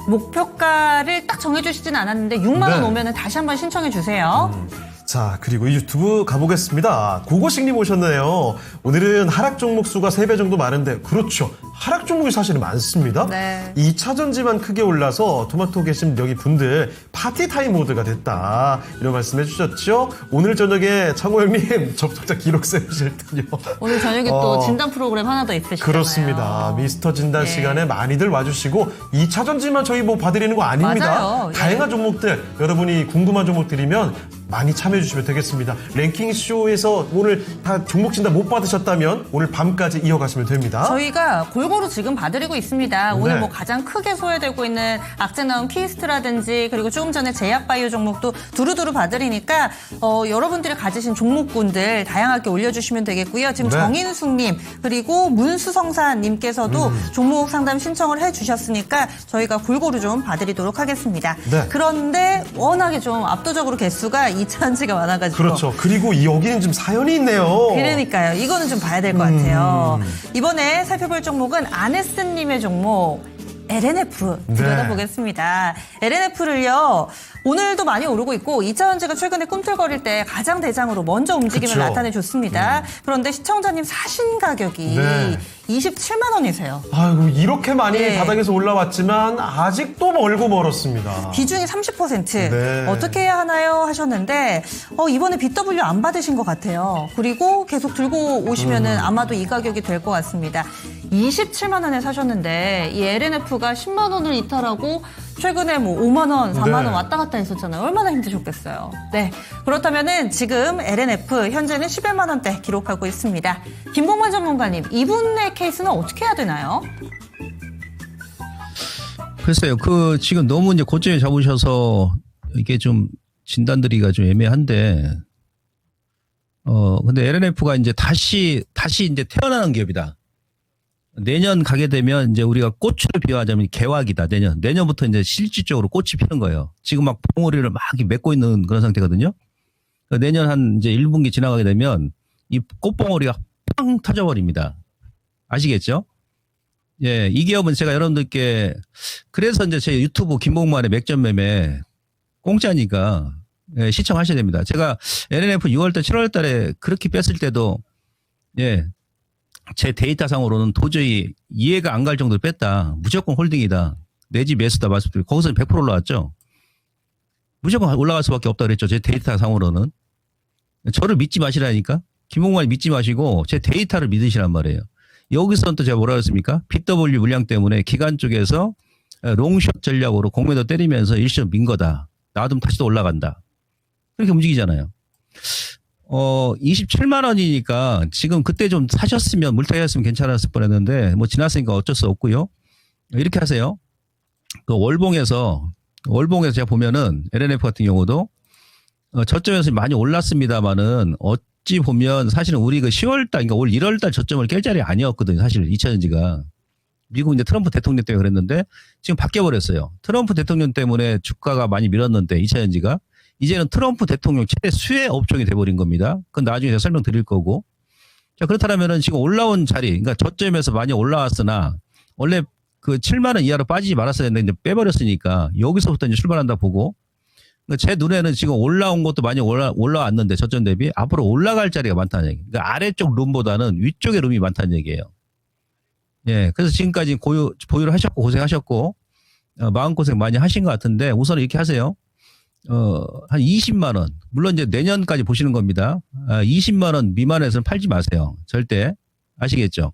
목표가를 딱 정해주시진 않았는데 6만 원 네. 오면은 다시 한번 신청해 주세요. 자, 그리고 이 유튜브 가보겠습니다. 고고식님 오셨네요. 오늘은 하락 종목 수가 3배 정도 많은데, 그렇죠. 하락 종목이 사실은 많습니다. 네. 2차전지만 크게 올라서 토마토 계신 여기 분들 파티타임 모드가 됐다. 이런 말씀 해주셨죠? 오늘 저녁에 창호 형님 접속자 기록 세우실 텐요. 오늘 저녁에 또 진단 프로그램 하나 더 있으시잖아요. 그렇습니다. 미스터 진단 네. 시간에 많이들 와주시고 2차전지만 저희 뭐 봐드리는 거 아닙니다. 맞아요. 다양한 예. 종목들 여러분이 궁금한 종목들이면 많이 참여해 주시면 되겠습니다. 랭킹쇼에서 오늘 다 종목 진단 못 받으셨다면 오늘 밤까지 이어가시면 됩니다. 저희가 골고루 지금 봐드리고 있습니다. 오늘 네. 뭐 가장 크게 소외되고 있는 악재 나온 키스트라든지 그리고 조금 전에 제약바이오 종목도 두루두루 봐드리니까 여러분들이 가지신 종목군들 다양하게 올려주시면 되겠고요. 지금 네. 정인숙님 그리고 문수성사님께서도 종목 상담 신청을 해주셨으니까 저희가 골고루 좀 봐드리도록 하겠습니다. 네. 그런데 워낙에 좀 압도적으로 개수가 2차전지가 많아가지고 그렇죠. 그리고 여기는 좀 사연이 있네요. 그러니까요. 이거는 좀 봐야 될 것 같아요. 이번에 살펴볼 종목은 아네스님의 종목 LNF 네. 들여다보겠습니다. LNF를요. 오늘도 많이 오르고 있고 2차전지가 최근에 꿈틀거릴 때 가장 대장으로 먼저 움직임을 그쵸. 나타내줬습니다. 그런데 시청자님 사신 가격이 네. 27만 원이세요. 아이고 이렇게 많이 네. 바닥에서 올라왔지만 아직도 멀고 멀었습니다. 비중이 30%. 네. 어떻게 해야 하나요? 하셨는데 이번에 BW 안 받으신 것 같아요. 그리고 계속 들고 오시면은 아마도 이 가격이 될 것 같습니다. 27만 원에 사셨는데 이 LNF가 10만 원을 이탈하고 최근에 뭐 5만 원, 4만 원 네. 왔다 갔다 했었잖아요. 얼마나 힘드셨겠어요. 네. 그렇다면은 지금 LNF 현재는 11만 원대 기록하고 있습니다. 김봉만 전문가님, 이분의 케이스는 어떻게 해야 되나요? 글쎄요. 지금 너무 이제 고점에 잡으셔서 이게 좀 진단드리기가 좀 애매한데, 근데 LNF가 이제 다시 이제 태어나는 기업이다. 내년 가게 되면 이제 우리가 꽃을 비유하자면 개화기다. 내년부터 이제 실질적으로 꽃이 피는 거예요. 지금 막 봉오리를 막 맺고 있는 그런 상태거든요. 그러니까 내년 한 이제 1분기 지나가게 되면 이 꽃봉오리가 팡 터져버립니다. 아시겠죠? 예, 이 기업은 제가 여러분들께 그래서 이제 제 유튜브 김봉만의 맥점 매매 공짜니까 예, 시청하셔야 됩니다. 제가 LNF 6월달, 7월달에 그렇게 뺐을 때도 예, 제 데이터상으로는 도저히 이해가 안 갈 정도로 뺐다. 무조건 홀딩이다. 내지 매수다 말씀드리고 거기서 100% 올라왔죠. 무조건 올라갈 수밖에 없다 그랬죠. 제 데이터상으로는. 저를 믿지 마시라니까. 김홍만이 믿지 마시고 제 데이터를 믿으시란 말이에요. 여기서는 또 제가 뭐라 그랬습니까? BW 물량 때문에 기관 쪽에서 롱숏 전략으로 공매도 때리면서 일시적 민 거다. 놔두면 다시 또 올라간다. 그렇게 움직이잖아요. 27만 원이니까 지금 그때 좀 사셨으면 물타기했으면 괜찮았을 뻔했는데 뭐 지났으니까 어쩔 수 없고요. 이렇게 하세요. 그 월봉에서 제가 보면은 LNF 같은 경우도 저점에서 많이 올랐습니다만은 어찌 보면 사실은 우리 그 10월달 그러니까 올 1월달 저점을 깰 자리 아니었거든요. 사실 2차전지가 미국 이제 트럼프 대통령 때문에 그랬는데 지금 바뀌어 버렸어요. 트럼프 대통령 때문에 주가가 많이 밀었는데 2차전지가 이제는 트럼프 대통령 최대 수혜 업종이 돼버린 겁니다. 그건 나중에 제가 설명드릴 거고. 자, 그렇다면은 지금 올라온 자리, 그러니까 저점에서 많이 올라왔으나 원래 그 7만 원 이하로 빠지지 말았어야 했는데 이제 빼버렸으니까 여기서부터 이제 출발한다 보고. 그러니까 제 눈에는 지금 올라온 것도 많이 올라왔는데 저점 대비 앞으로 올라갈 자리가 많다는 얘기. 그러니까 아래쪽 룸보다는 위쪽에 룸이 많다는 얘기예요. 예, 그래서 지금까지 보유를 하셨고 고생하셨고 마음고생 많이 하신 것 같은데 우선 이렇게 하세요. 한 20만 원. 물론 이제 내년까지 보시는 겁니다. 20만 원 미만에서는 팔지 마세요. 절대. 아시겠죠?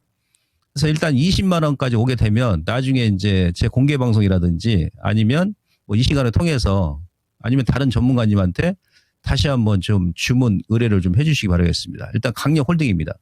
그래서 일단 20만 원까지 오게 되면 나중에 이제 제 공개 방송이라든지 아니면 뭐 이 시간을 통해서 아니면 다른 전문가님한테 다시 한번 좀 주문 의뢰를 좀 해주시기 바라겠습니다. 일단 강력 홀딩입니다.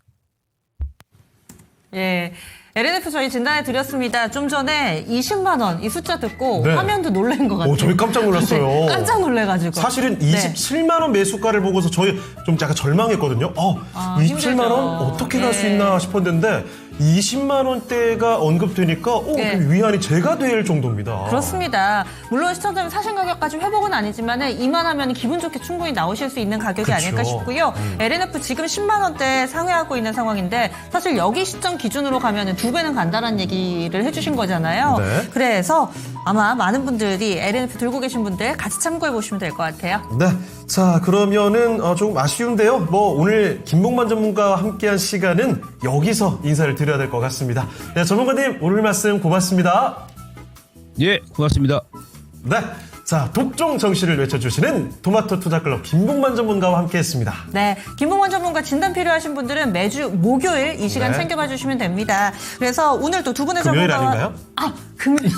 예. LNF 저희 진단해 드렸습니다. 좀 전에 20만 원 이 숫자 듣고 네. 화면도 놀란 것 같아요. 저희 깜짝 놀랐어요. 네, 깜짝 놀래가지고. 사실은 네. 27만 원 매수가를 보고서 저희 좀 약간 절망했거든요. 27만 원 힘들죠. 어떻게 갈 수 네. 있나 싶었는데 20만 원대가 언급되니까 네. 위안이 제가 될 정도입니다. 그렇습니다. 물론 시청자님 사신 가격까지 회복은 아니지만 이만하면 기분 좋게 충분히 나오실 수 있는 가격이 그쵸. 아닐까 싶고요. LNF 지금 10만 원대 상회하고 있는 상황인데 사실 여기 시점 기준으로 가면 2배는 간다는 얘기를 해주신 거잖아요. 네. 그래서 아마 많은 분들이 LNF 들고 계신 분들 같이 참고해 보시면 될 것 같아요. 네. 자, 그러면은 조금 아쉬운데요. 오늘 김봉만 전문가와 함께한 시간은 여기서 인사를 드려야 될 것 같습니다. 네, 전문가님 오늘 말씀 고맙습니다. 예, 고맙습니다. 네. 자, 독종 정시를 외쳐주시는 토마토 투자클럽 김봉만 전문가와 함께했습니다. 네, 김봉원 전문가 진단 필요하신 분들은 매주 목요일 이 시간 네. 챙겨봐 주시면 됩니다. 그래서 오늘 또 두 분의 금요일 전문가와 아닌가요? 금요일.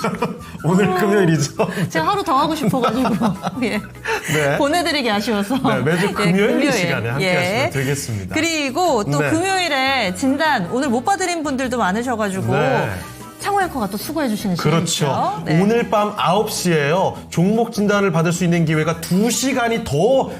오늘 금요일이죠. 제가 하루 더 하고 싶어가지고 예. 네. 보내드리기 아쉬워서 네, 매주 금요일 이 금요일. 시간에 함께 하시면 되겠습니다. 그리고 또 네. 금요일에 진단 오늘 못 봐드린 분들도 많으셔가지고 네. 창호 앵커가 또 수고해주시는 그렇죠. 시간이죠. 네. 오늘 밤 9시에요. 종목 진단을 받을 수 있는 기회가 2시간이 더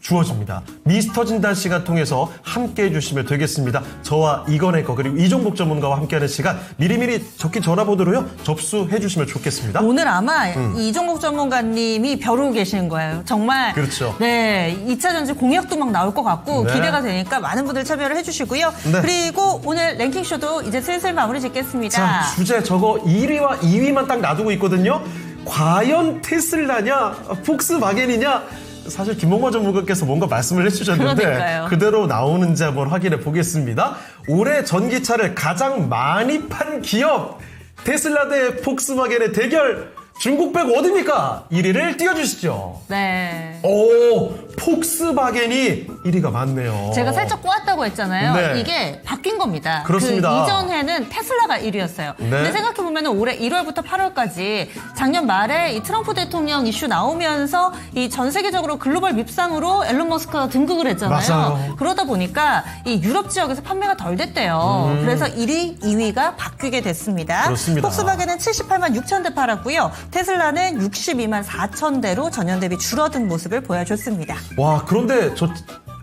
주어집니다. 미스터 진단 시간 통해서 함께 해주시면 되겠습니다. 저와 이건혜거 그리고 이종복 전문가와 함께하는 시간 미리미리 적힌 전화번호로요. 접수해 주시면 좋겠습니다. 오늘 아마 이종국 전문가님이 벼르고 계시는 거예요. 정말. 그렇죠. 네. 2차 전지 공약도 막 나올 것 같고 네. 기대가 되니까 많은 분들 참여를 해주시고요. 네. 그리고 오늘 랭킹쇼도 이제 슬슬 마무리 짓겠습니다. 자, 주제 저거 1위와 2위만 딱 놔두고 있거든요. 과연 테슬라냐, 폭스바겐이냐? 사실 김봉만 전문가께서 뭔가 말씀을 해주셨는데 그러니까요. 그대로 나오는지 한번 확인해 보겠습니다. 올해 전기차를 가장 많이 판 기업 테슬라 대 폭스바겐의 대결 중국 빼고 어딥니까? 1위를 띄워주시죠. 네. 오, 폭스바겐이 1위가 많네요. 제가 살짝 꼬았다고 했잖아요. 네. 이게 바뀐 겁니다. 그렇습니다. 그 이전에는 테슬라가 1위였어요. 네. 근데 생각해보면 올해 1월부터 8월까지 작년 말에 이 트럼프 대통령 이슈 나오면서 이 전 세계적으로 글로벌 밉상으로 앨런 머스크가 등극을 했잖아요. 맞아요. 그러다 보니까 이 유럽 지역에서 판매가 덜 됐대요. 그래서 1위, 2위가 바뀌게 됐습니다. 그렇습니다. 폭스바겐은 78만 6천 대 팔았고요. 테슬라는 62만 4천 대로 전년 대비 줄어든 모습을 보여줬습니다. 와, 그런데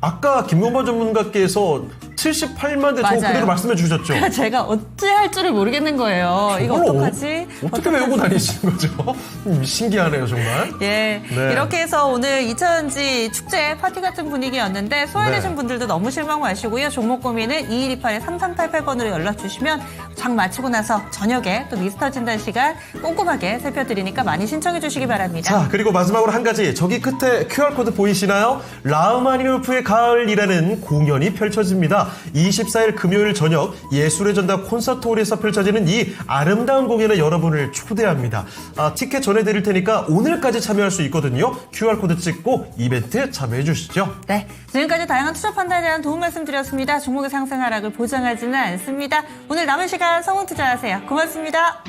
아까 김용만 전문가께서 78만 대 저거 맞아요. 그대로 말씀해 주셨죠? 제가 어찌할 줄을 모르겠는 거예요. 이거 저걸 어떡하지? 어떻게 외우고 다니시는 거죠? 신기하네요, 정말. 예. 네. 이렇게 해서 오늘 2차전지 축제 파티 같은 분위기였는데 소외되신 네. 분들도 너무 실망 마시고요. 종목 고민은 2128-3388번으로 연락 주시면 장 마치고 나서 저녁에 또 미스터 진단 시간 꼼꼼하게 살펴드리니까 많이 신청해 주시기 바랍니다. 자, 그리고 마지막으로 한 가지. 저기 끝에 QR코드 보이시나요? 라흐마니노프의 가을이라는 공연이 펼쳐집니다. 24일 금요일 저녁 예술의 전당 콘서트홀에서 펼쳐지는 이 아름다운 공연에 여러분을 초대합니다. 티켓 전해드릴 테니까 오늘까지 참여할 수 있거든요. QR코드 찍고 이벤트 참여해 주시죠. 네, 지금까지 다양한 투자 판단에 대한 도움 말씀드렸습니다. 종목의 상승 하락을 보장하지는 않습니다. 오늘 남은 시간 성운투자하세요. 고맙습니다.